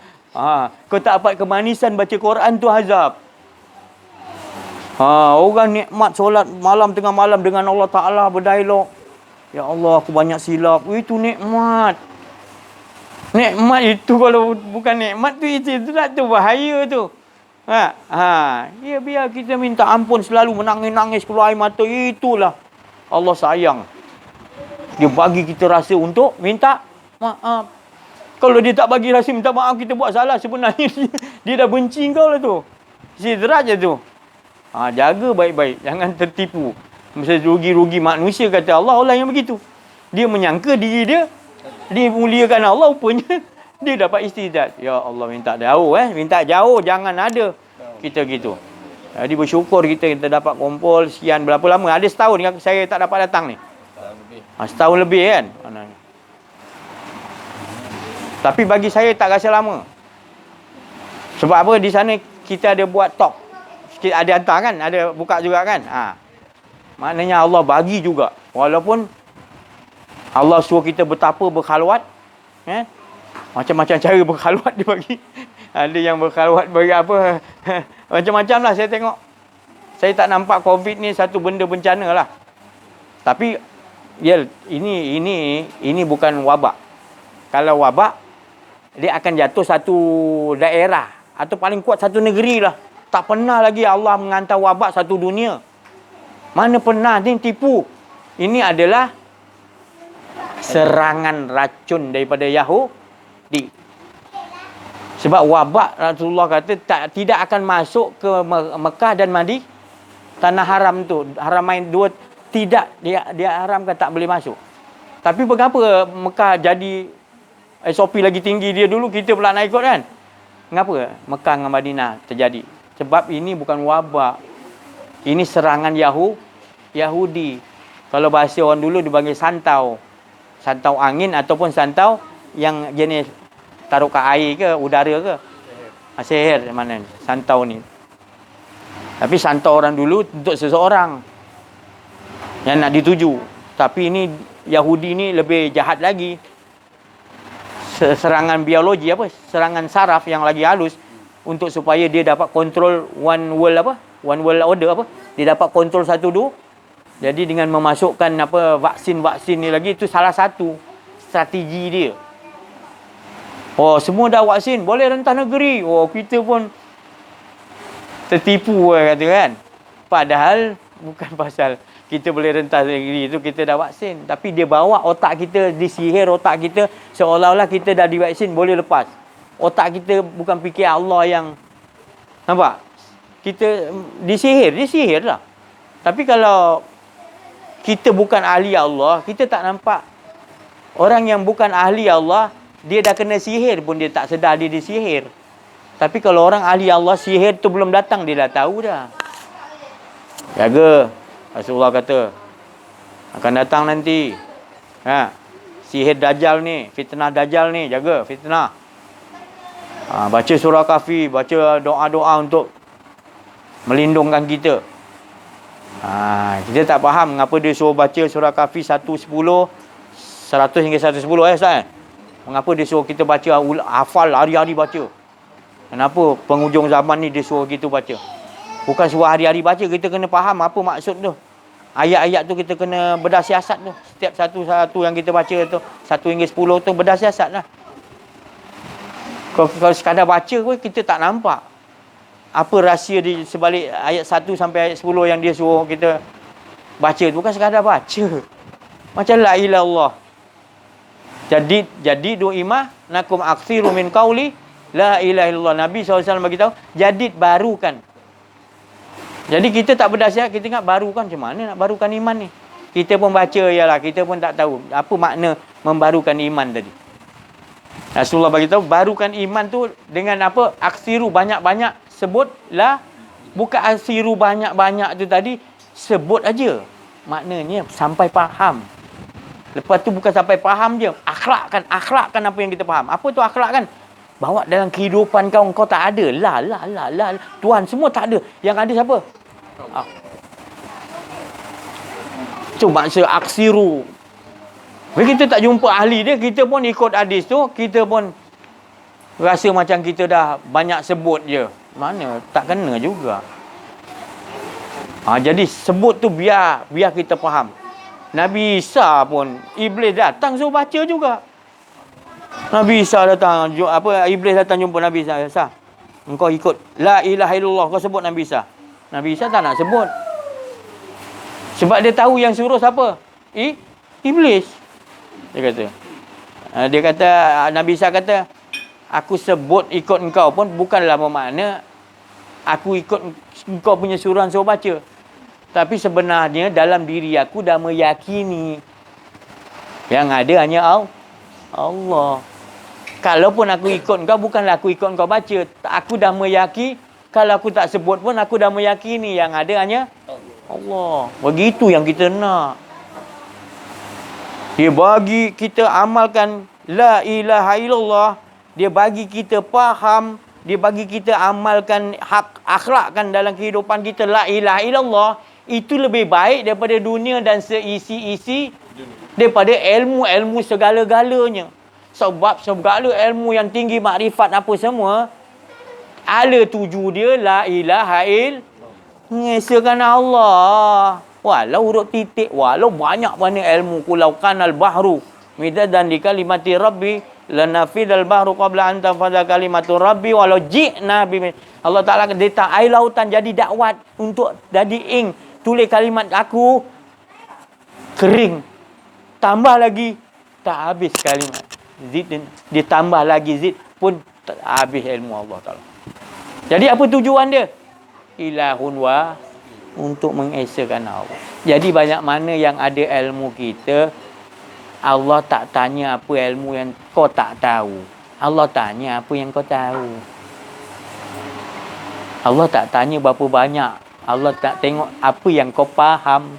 Kau tak dapat kemanisan baca Quran tu azab. Orang nikmat solat malam tengah malam dengan Allah Ta'ala berdialog. Ya Allah, aku banyak silap. Itu nikmat. Nikmat itu kalau bukan nikmat tu, istidrat tu bahaya tu. Ya biar kita minta ampun selalu menangis-nangis keluar air mata. Itulah Allah sayang. Dia bagi kita rasa untuk minta maaf. Kalau dia tak bagi rasa minta maaf, kita buat salah, sebenarnya dia dah benci kau lah tu. Istidrat je tu. Jaga baik-baik. Jangan tertipu. Mesti rugi-rugi manusia, kata Allah. Allah yang begitu. Dia menyangka diri dia muliakan Allah, rupanya dia dapat istidrat. Ya Allah, minta jauh minta jauh, jangan ada kita gitu. Jadi bersyukur kita dapat kumpul sekian berapa lama. Ada setahun saya tak dapat datang ni. Setahun lebih kan. Tapi bagi saya tak rasa lama. Sebab apa? Di sana kita ada buat talk. Ada hantar kan? Ada buka juga kan? Maknanya Allah bagi juga. Walaupun Allah suruh kita bertapa, berkhalwat. Macam-macam cara berkhalwat dia bagi. Ada yang berkhalwat bagi apa. Macam-macam lah saya tengok. Saya tak nampak COVID ni satu benda bencana lah. Tapi, ini bukan wabak. Kalau wabak, dia akan jatuh satu daerah. Atau paling kuat satu negeri lah. Tak pernah lagi Allah menghantar wabak satu dunia. Mana pernah ni tipu. Ini adalah serangan racun daripada Yahudi. Sebab wabak Rasulullah kata tidak akan masuk ke Mekah dan Madinah. Tanah haram tu, haramain dua, tidak, dia haramkan tak boleh masuk. Tapi mengapa Mekah jadi SOP lagi tinggi dia dulu, kita pula nak ikut kan? Mengapa Mekah dengan Madinah terjadi? Sebab ini bukan wabak. Ini serangan Yahudi. Kalau bahasa orang dulu dipanggil santau. Santau angin ataupun santau yang jenis taruh kat air ke, udara ke. Sihir mana ni? Santau ni. Tapi santau orang dulu untuk seseorang yang nak dituju. Tapi ini Yahudi ni lebih jahat lagi. Serangan biologi apa? Serangan saraf yang lagi halus untuk supaya dia dapat kontrol one world apa? One world order apa? Dia dapat kontrol satu dua. Jadi dengan memasukkan apa vaksin ni lagi, itu salah satu strategi dia. Oh, semua dah vaksin, boleh rentas negeri. Oh, kita pun tertipu kata kan. Padahal bukan pasal kita boleh rentas negeri itu kita dah vaksin, tapi dia bawa otak kita, disihir otak kita seolah-olah kita dah divaksin boleh lepas. Otak kita bukan fikir Allah yang nampak. Kita disihir lah. Tapi kalau kita bukan ahli Allah, kita tak nampak. Orang yang bukan ahli Allah, dia dah kena sihir pun dia tak sedar dia disihir. Tapi kalau orang ahli Allah, sihir tu belum datang, dia dah tahu dah. Jaga. Rasulullah kata, akan datang nanti. Sihir Dajjal ni, fitnah Dajjal ni, jaga fitnah. Baca surah Kahfi, baca doa-doa untuk melindungkan kita. Kita tak faham mengapa dia suruh baca surah Kahfi 110, 100 hingga 110 Ustaz. Mengapa dia suruh kita baca, hafal hari-hari baca? Kenapa penghujung zaman ni dia suruh kita baca? Bukan suruh hari-hari baca, kita kena faham apa maksud tu. Ayat-ayat tu kita kena bedah siasat tu. Setiap satu-satu yang kita baca tu, 1 hingga 10 tu bedah siasat lah. Kalau sekadar baca pun kita tak nampak apa rahsia di sebalik ayat 1 sampai ayat 10 yang dia suruh kita baca tu. Bukan sekadar baca. Macam la ilaha illallah. Jadi imah nakum aksiru min qauli la ilaha illallah. Nabi SAW bagi tahu, jadid barukan. Jadi kita tak berdasar, kita ingat barukan macam mana nak barukan iman ni. Kita pun baca ialah, kita pun tak tahu apa makna membarukan iman tadi. Rasulullah bagi tahu barukan iman tu dengan apa? Aksiru banyak-banyak sebutlah. Bukan aksiru banyak-banyak tu tadi sebut aja. Maknanya sampai faham. Lepas tu bukan sampai faham je, akhlakkan apa yang kita faham. Apa tu akhlakkan? Bawa dalam kehidupan kau tak ada. La. Tuhan semua tak ada. Yang ada siapa? Itu maksud aksiru. Bila kita tak jumpa ahli dia, kita pun ikut hadis tu, kita pun rasa macam kita dah banyak sebut je. Mana? Tak kena juga. Jadi sebut tu biar kita faham. Nabi Isa pun, Iblis datang suruh baca juga. Nabi Isa datang, Iblis datang jumpa Nabi Isa. Engkau ikut la ilaha illallah, kau sebut Nabi Isa. Nabi Isa tak nak sebut. Sebab dia tahu yang suruh siapa? Iblis. Dia kata, Nabi Isa kata, aku sebut ikut engkau pun bukanlah bermakna aku ikut engkau punya suruhan suruh baca. Tapi sebenarnya dalam diri aku dah meyakini yang ada hanya Allah. Kalaupun aku ikut engkau, bukanlah aku ikut engkau baca. Aku dah meyakini, kalau aku tak sebut pun aku dah meyakini yang ada hanya Allah. Begitu yang kita nak. Dia bagi kita amalkan la ilaha illallah, dia bagi kita faham, dia bagi kita amalkan, akhlakkan dalam kehidupan kita la ilaha illallah, itu lebih baik daripada dunia dan seisi-isi, daripada ilmu-ilmu segala-galanya. Sebab segala ilmu yang tinggi, makrifat apa semua, ala tuju dia la ilaha illallah, mengesahkan Allah. Walau huruf titik, walau banyak mana ilmu, kulau kanal bahru midadan di kalimati rabbi lanafidal bahru qabla an tanfada kalimatu rabbi walau ji'na bi. Allah Ta'ala dia tak air lautan jadi dakwat untuk jadi ing, tulis kalimat aku kering, tambah lagi tak habis kalimat zid, dia tambah lagi zid pun tak habis ilmu Allah Ta'ala. Jadi apa tujuan dia? Ilahun wa, untuk mengesahkan Allah. Jadi banyak mana yang ada ilmu kita, Allah tak tanya apa ilmu yang kau tak tahu. Allah tanya apa yang kau tahu. Allah tak tanya berapa banyak. Allah tak tengok apa yang kau faham.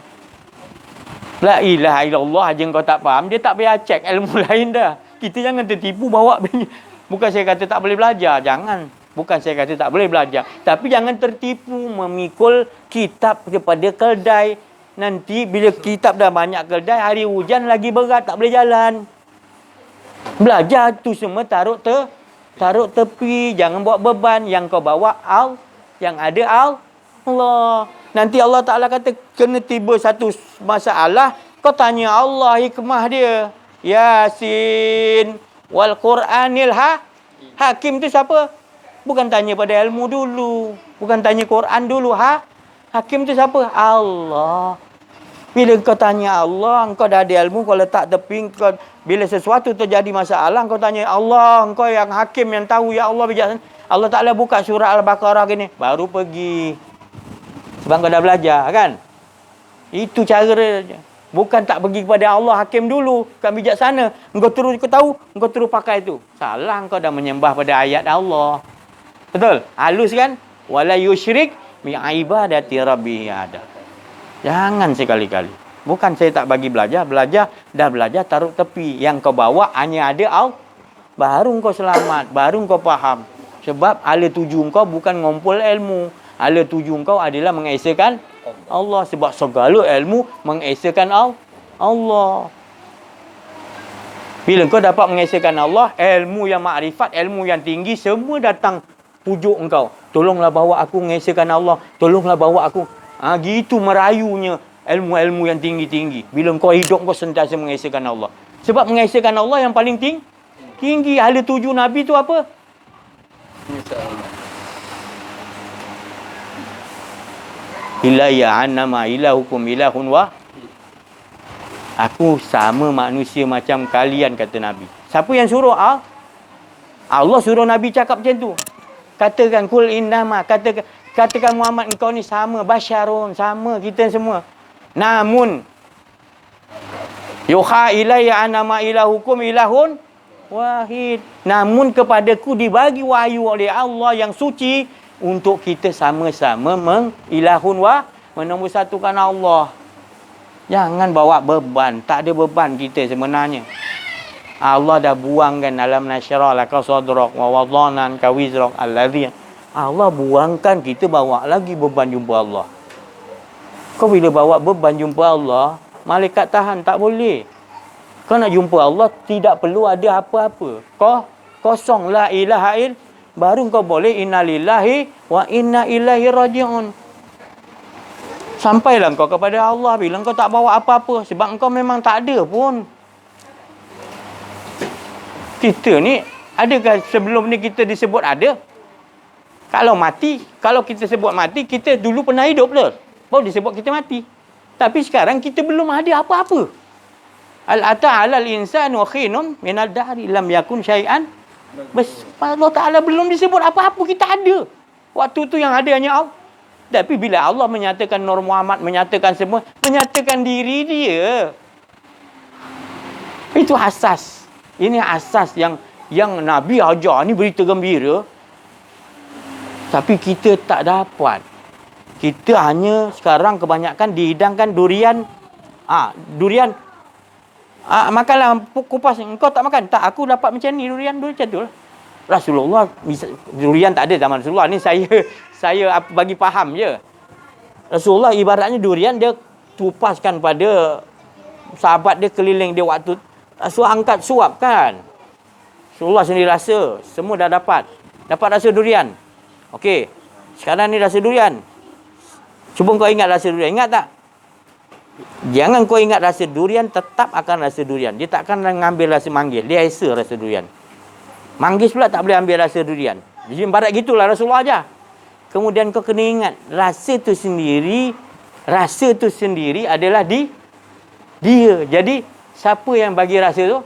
La ilaha illallah aja kau tak faham, dia tak payah cek ilmu lain dah. Kita jangan tertipu bawa. Bukan saya kata tak boleh belajar, jangan. Bukan saya kata tak boleh belajar. Tapi jangan tertipu memikul kitab kepada keldai. Nanti bila kitab dah banyak keldai, hari hujan lagi berat, tak boleh jalan. Belajar tu semua taruh tepi. Jangan bawa beban. Yang kau bawa yang ada Allah. Nanti Allah Ta'ala kata kena tiba satu masalah, kau tanya Allah hikmah dia. Yasin wal Quranil hakim tu siapa? Bukan tanya pada ilmu dulu. Bukan tanya Quran dulu. Hakim tu siapa? Allah. Bila kau tanya Allah, engkau dah ada ilmu, kau letak tepi, kau, bila sesuatu terjadi masalah, kau tanya Allah, engkau yang hakim, yang tahu, ya Allah bijaksana. Allah Ta'ala buka surah Al-Baqarah gini, baru pergi. Sebab kau dah belajar, kan? Itu cara dia. Bukan tak pergi kepada Allah hakim dulu, kan bijaksana. Engkau terus kau tahu, engkau terus pakai itu. Salah, engkau dah menyembah pada ayat Allah. Betul? Halus kan? Wala yusyrik bi ibadati rabbih ada. Jangan sekali-kali. Bukan saya tak bagi belajar, dah belajar taruh tepi. Yang kau bawa hanya ada Allah. Baru kau selamat, baru kau faham. Sebab ala tuju kau bukan ngumpul ilmu. Ala tuju kau adalah mengesahkan Allah. Sebab segala ilmu mengesahkan Allah. Bila kau dapat mengesahkan Allah, ilmu yang makrifat, ilmu yang tinggi, semua datang pujuk engkau. Tolonglah bawa aku mengesahkan Allah. Tolonglah bawa aku. Gitu merayunya ilmu-ilmu yang tinggi-tinggi. Bila kau hidup, kau sentiasa mengesahkan Allah. Sebab mengesahkan Allah yang paling tinggi. Hala tuju Nabi tu apa? Ilayya annama ilahukum ilahun wa. Aku sama manusia macam kalian, kata Nabi. Siapa yang suruh? Allah suruh Nabi cakap macam tu. Katakan kul innama, katakan Muhammad, engkau ni sama, basyarun, sama kita semua. Namun yuha ilayya annama ilahukum ilahun wahid. Namun kepadaku dibagi wahyu oleh Allah yang suci untuk kita sama-sama ilahun menombor satukan Allah. Jangan bawa beban, tak ada beban kita sebenarnya. Allah dah buangkan dalam nasyarah laka sadrak wa wadanan ka wizrak alladhi. Allah buangkan, kita bawa lagi beban jumpa Allah. Kau bila bawa beban jumpa Allah, malaikat tahan, tak boleh. Kau nak jumpa Allah, tidak perlu ada apa-apa. Kau kosong la ilaha il, baru kau boleh innalillahi wa inna ilaihi raji'un. Sampailah kau kepada Allah bila kau tak bawa apa-apa, sebab kau memang tak ada pun. Kita ni, adakah sebelum ni kita disebut ada? Kalau mati, kalau kita sebut mati, kita dulu pernah hidup lah. Baru disebut kita mati. Tapi sekarang kita belum ada apa-apa. Al-ata 'alal insani khinun minad dahri lam yakun syai'an. Allah Ta'ala belum disebut apa-apa, kita ada. Waktu tu yang ada hanya Allah. Tapi bila Allah menyatakan Nur Muhammad, menyatakan semua, menyatakan diri dia. Itu asas. Ini asas yang Nabi ajar, ni berita gembira. Tapi kita tak dapat. Kita hanya sekarang kebanyakan dihidangkan durian. Durian Makanlah kupas. Engkau tak makan? Tak, aku dapat macam ni durian macam tu lah. Rasulullah, durian tak ada zaman Rasulullah. Ni saya bagi faham je. Rasulullah ibaratnya durian dia tupaskan pada sahabat dia keliling dia waktu Rasulullah angkat suap kan. Rasulullah sendiri rasa, semua dah dapat rasa durian. Okey. Sekarang ni rasa durian. Cuba kau ingat rasa durian. Ingat tak? Jangan kau ingat rasa durian, tetap akan rasa durian. Dia tak akan mengambil rasa manggis. Dia esa rasa durian. Manggis pula tak boleh ambil rasa durian. Jadi ibarat gitulah Rasulullah ajar. Kemudian kau kena ingat, rasa tu sendiri adalah dia. Jadi siapa yang bagi rasa tu?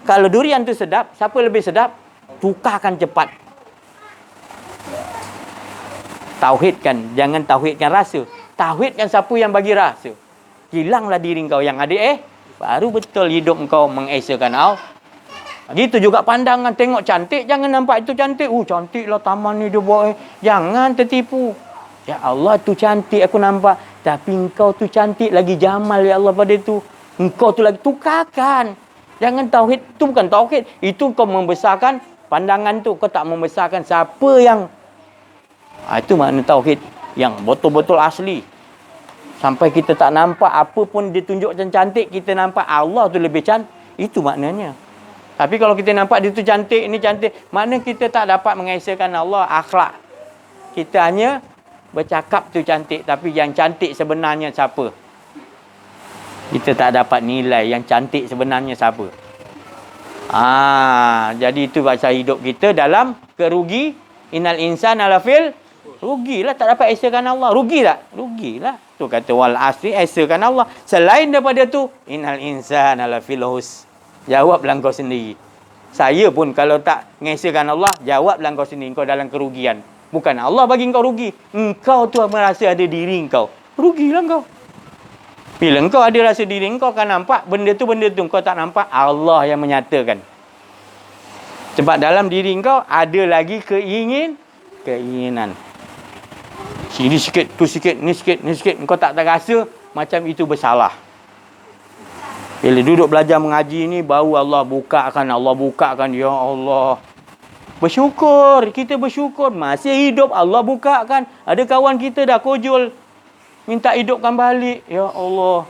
Kalau durian tu sedap, siapa lebih sedap? Tukarkan cepat. Tauhidkan, jangan tauhidkan rasa. Tauhidkan siapa yang bagi rasa. Hilanglah diri kau yang ada baru betul hidup kau mengesakan Allah. Gitu juga pandangan, tengok cantik, jangan nampak itu cantik. Cantiklah taman ni dia buat. Jangan tertipu. Ya Allah, tu cantik aku nampak. Tapi engkau tu cantik lagi jamal ya Allah pada tu. Engkau tu lagi tukarkan. Jangan tauhid, tu bukan tauhid. Itu kau membesarkan pandangan tu. Kau tak membesarkan siapa yang... itu makna tauhid yang betul-betul asli. Sampai kita tak nampak apa pun dia tunjuk macam cantik, kita nampak Allah tu lebih cantik. Itu maknanya. Tapi kalau kita nampak dia tu cantik, ini cantik, maknanya kita tak dapat mengesakan Allah akhlak. Kita hanya bercakap tu cantik, tapi yang cantik sebenarnya siapa? Kita tak dapat nilai yang cantik sebenarnya siapa. Jadi itu bahasa hidup kita dalam kerugi. Innal insana lafil rugilah, tak dapat esakan Allah. Rugi tak? Rugilah. Tu kata wal asri, esakan Allah. Selain daripada tu, innal insana lafil hus. Jawablah kau sendiri. Saya pun kalau tak mengesakan Allah, jawablah kau sendiri. Kau dalam kerugian. Bukan Allah bagi kau rugi. Engkau tu merasa ada diri kau. Rugilah kau. Bila engkau ada rasa diri kau akan nampak benda tu. Kau tak nampak Allah yang menyatakan. Sebab dalam diri kau ada lagi keinginan. Sini sikit, tu sikit, ni sikit. Engkau tak rasa macam itu bersalah. Bila duduk belajar mengaji ni, baru Allah bukakan. Ya Allah. Bersyukur. Kita bersyukur. Masih hidup, Allah bukakan. Ada kawan kita dah kojol. Minta hidupkan balik. Ya Allah.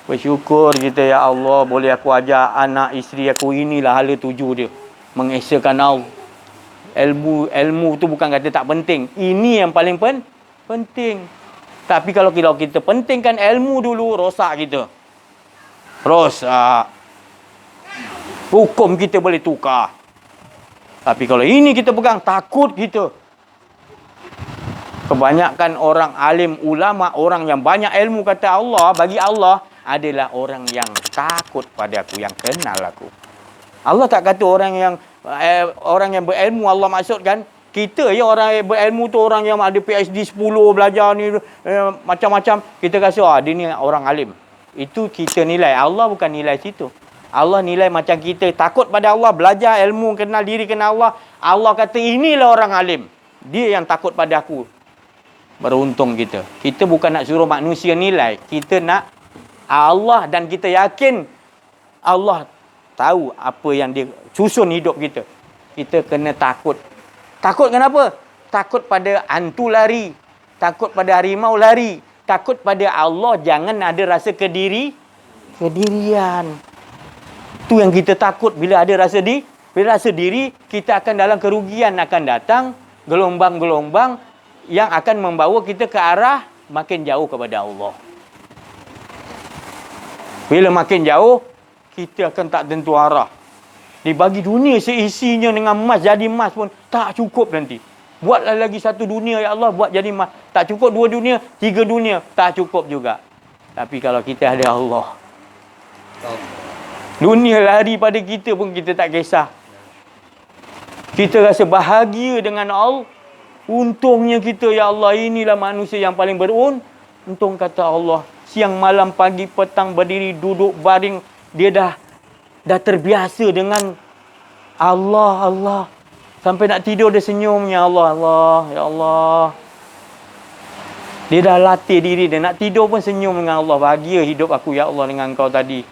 Bersyukur kita, ya Allah. Boleh aku ajar anak, isteri aku. Inilah hala tuju dia. Mengesakan Allah. Ilmu tu bukan kata tak penting. Ini yang paling penting. Tapi kalau kita pentingkan ilmu dulu, rosak kita. Rosak. Hukum kita boleh tukar. Tapi kalau ini kita pegang, takut kita. Kebanyakan orang alim, ulama, orang yang banyak ilmu kata Allah, bagi Allah adalah orang yang takut pada aku, yang kenal aku. Allah tak kata orang yang berilmu Allah maksudkan. Kita ya orang berilmu tu orang yang ada PhD 10 belajar ni macam-macam. Kita rasa dia ni orang alim. Itu kita nilai. Allah bukan nilai situ. Allah nilai macam kita takut pada Allah, belajar ilmu, kenal diri, kenal Allah. Allah kata inilah orang alim. Dia yang takut pada aku. Beruntung kita. Kita bukan nak suruh manusia nilai. Kita nak Allah, dan kita yakin Allah tahu apa yang dia susun hidup kita. Kita kena takut. Takut kenapa? Takut pada hantu lari. Takut pada harimau lari. Takut pada Allah, jangan ada rasa kedirian. Tu yang kita takut. Bila ada rasa diri, kita akan dalam kerugian. Akan datang gelombang-gelombang yang akan membawa kita ke arah makin jauh kepada Allah. Bila makin jauh, kita akan tak tentu arah. Dibagi dunia seisinya dengan emas, jadi emas pun tak cukup nanti. Buatlah lagi satu dunia, ya Allah, buat jadi emas. Tak cukup 2 dunia, 3 dunia, tak cukup juga. Tapi kalau kita ada Allah, dunia lari pada kita pun kita tak kisah. Kita rasa bahagia dengan Allah. Untungnya kita, ya Allah, inilah manusia yang paling beruntung, kata Allah. Siang, malam, pagi, petang, berdiri, duduk, baring. Dia dah terbiasa dengan Allah. Sampai nak tidur dia senyum, ya Allah, ya Allah. Dia dah latih diri dia. Nak tidur pun senyum dengan Allah. Bahagia hidup aku, ya Allah, dengan kau tadi.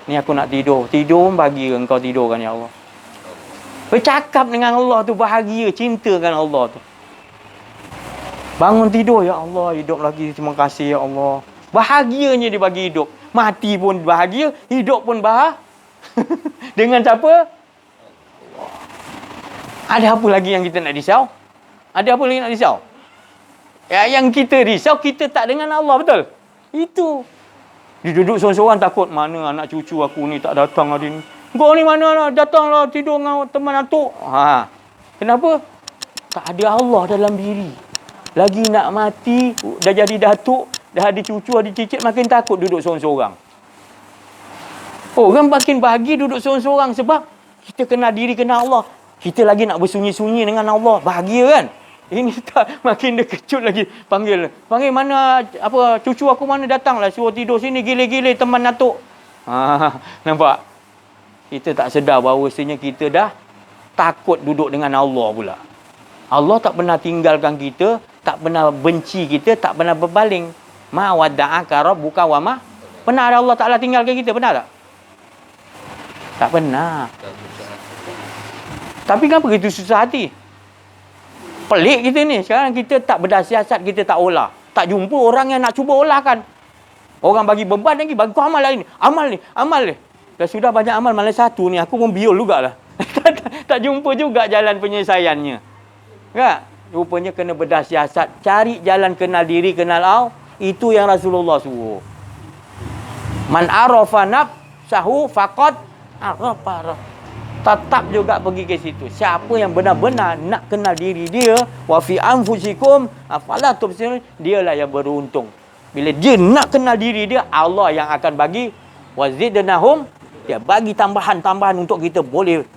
Ni aku nak tidur. Tidur pun bagi engkau tidurkan ya Allah. Bercakap dengan Allah tu bahagia, cintakan Allah tu. Bangun tidur, ya Allah, hidup lagi, terima kasih ya Allah. Bahagianya dia bagi hidup. Mati pun bahagia, hidup pun bahagia. Dengan siapa? Ada apa lagi yang kita nak risau? Ada apa lagi nak risau? Ya, yang kita risau, kita tak dengan Allah, betul? Itu. Dia duduk seorang-seorang takut, mana anak cucu aku ni tak datang hari ni. Kau ni mana lah, datanglah tidur dengan teman atuk. Ha. Kenapa? Tak ada Allah dalam diri. Lagi nak mati, dah jadi datuk, dah ada cucu, ada cicit, makin takut duduk seorang-seorang. Orang makin bahagia duduk seorang-seorang sebab kita kenal diri, kenal Allah. Kita lagi nak bersunyi-sunyi dengan Allah. Bahagia kan? Ini tak, makin dia kejut lagi. Panggil mana, apa, cucu aku mana datanglah, suruh tidur sini, gile-gile teman atuk. Ha, nampak? Kita tak sedar bahawasanya kita dah takut duduk dengan Allah pula. Allah tak pernah tinggalkan kita, tak pernah benci kita, tak pernah berpaling. Ma wadda'aka rabbuka wa ma. Pernah ada Allah Ta'ala tinggalkan kita? Pernah tak? Tak pernah. Tapi kenapa kita susah hati? Pelik kita ni. Sekarang kita tak berdasiasat, kita tak olah. Tak jumpa orang yang nak cuba olahkan. Orang bagi beban lagi, bagi kau amal lagi ni. Amal ni. Dah sudah banyak amal, malah satu ni. Aku pun biol jugalah. tak jumpa juga jalan penyelesaiannya. Tak? Rupanya kena berdasiasat. Cari jalan kenal diri, kenal Allah. Itu yang Rasulullah suruh. Man arafa nafsahu faqad arafa. Tetap juga pergi ke situ. Siapa yang benar-benar nak kenal diri dia, wa fi anfusikum afala tubsirun, dialah yang beruntung. Bila dia nak kenal diri dia, Allah yang akan bagi wazidnahum, dia bagi tambahan-tambahan untuk kita boleh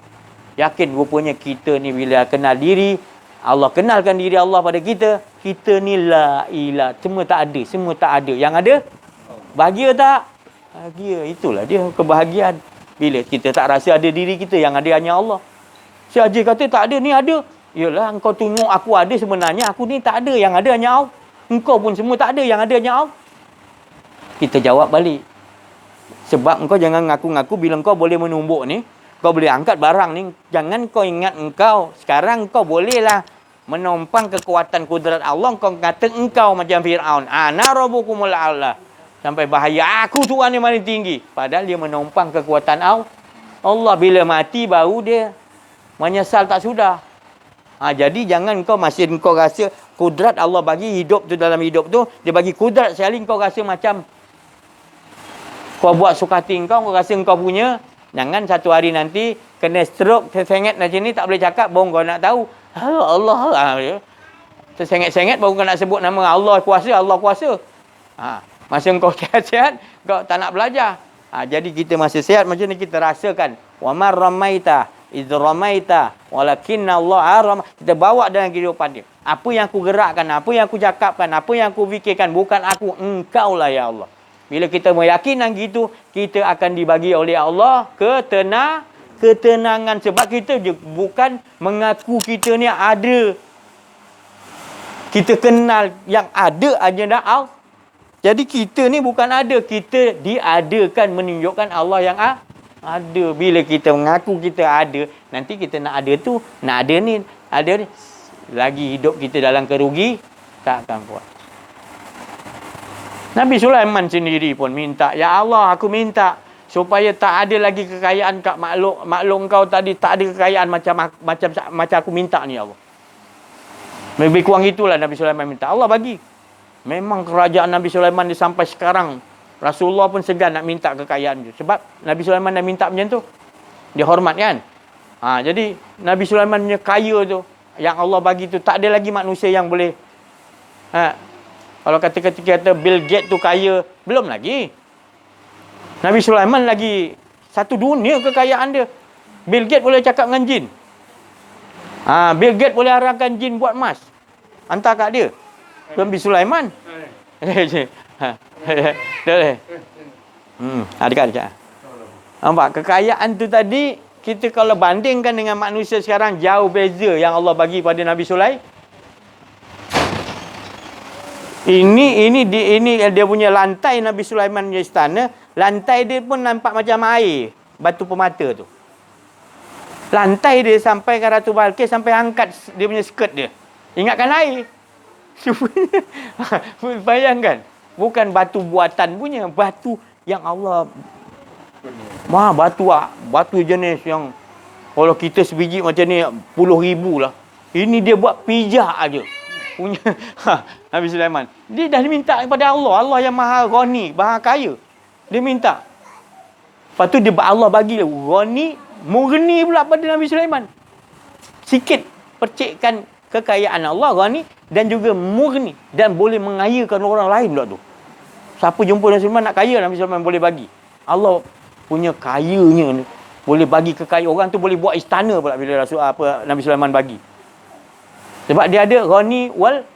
yakin. Rupanya kita ni bila kenal diri, Allah kenalkan diri Allah pada kita, kita ni la ilah, semua tak ada. Yang ada bahagia tak? Bahagia. Itulah dia kebahagiaan. Bila kita tak rasa ada diri kita, yang ada hanya Allah. Si Haji kata tak ada, ni ada. Yalah, engkau tengok aku ada, sebenarnya aku ni tak ada, yang ada hanya Allah. Engkau pun semua tak ada, yang ada hanya Allah. Kita jawab balik. Sebab engkau jangan ngaku-ngaku bila engkau boleh menumbuk ni, kau boleh angkat barang ni, jangan kau ingat engkau sekarang kau bolehlah menumpang kekuatan kudrat Allah. Kau kata engkau macam Fir'aun, ana rabbukumul a'la, sampai bahaya, aku Tuhan yang paling tinggi. Padahal dia menumpang kekuatan Allah. Bila mati baru dia menyesal tak sudah. Jadi jangan kau masih kau rasa kudrat Allah bagi hidup tu, dalam hidup tu dia bagi kudrat sekali, kau rasa macam kau buat suka hati kau rasa kau punya. Jangan satu hari nanti kena stroke, tersengat macam ni, tak boleh cakap, baru kau nak tahu Allah. Tersengat-sengat baru kau nak sebut nama Allah kuasa, Allah kuasa. Masa kau sihat-sihat, kau tak nak belajar. Jadi kita masih sihat macam ni, kita rasakan wa mar ramaita iz ramaita walakinna Allah aram. Kita bawa dalam kehidupan dia. Apa yang aku gerakkan, apa yang aku cakapkan, apa yang aku fikirkan, bukan aku, engkau lah ya Allah. Bila kita meyakinkan gitu, kita akan dibagi oleh Allah ketenangan. Sebab kita bukan mengaku kita ni ada. Kita kenal yang ada aja dah Allah. Jadi kita ni bukan ada, kita diadakan, menunjukkan Allah yang ada. Bila kita mengaku kita ada, nanti kita nak ada tu, nak ada ni, ada ni. Lagi hidup kita dalam kerugi, tak akan kuat. Nabi Sulaiman sendiri pun minta, ya Allah, aku minta supaya tak ada lagi kekayaan kat makhluk kau tadi, tak ada kekayaan macam aku minta ni, Allah. Lebih kurang itulah Nabi Sulaiman minta. Allah bagi. Memang kerajaan Nabi Sulaiman dia sampai sekarang, Rasulullah pun segan nak minta kekayaan dia. Sebab Nabi Sulaiman dah minta macam tu, dia hormat kan. Jadi Nabi Sulaiman punya kaya tu, yang Allah bagi tu, tak ada lagi manusia yang boleh. Kalau kata Bill Gates tu kaya, belum lagi. Nabi Sulaiman lagi satu dunia kekayaan dia. Bill Gates boleh cakap dengan jin. Bill Gates boleh arahkan jin buat emas, hantar kat dia. Nabi Sulaiman. Dekat. Nampak kekayaan tu tadi, kita kalau bandingkan dengan manusia sekarang, jauh beza yang Allah bagi pada Nabi Sulaiman. Ini dia punya lantai Nabi Sulaiman punya istana Lantai dia pun nampak macam air, batu permata tu. Lantai dia sampai ke Ratu Balkis, sampai angkat dia punya skirt dia. Ingatkan air. Bayangkan. Bukan batu buatan punya, batu yang Allah batu jenis yang kalau kita sebiji macam ni puluh ribu lah. Ini dia buat pijak aja. Punya Nabi Sulaiman. Dia dah minta kepada Allah. Allah yang maha ghani, maha kaya. Dia minta. Lepas tu Allah bagi ghani, murni pula pada Nabi Sulaiman. Sikit percikkan kekayaan Allah ghani dan juga murni dan boleh mengayakan orang lain pula tu. Siapa jumpa Nabi Sulaiman nak kaya, Nabi Sulaiman boleh bagi. Allah punya kayanya ni boleh bagi kekayaan orang tu, boleh buat istana pula bila Nabi Sulaiman bagi. Sebab dia ada ghani wal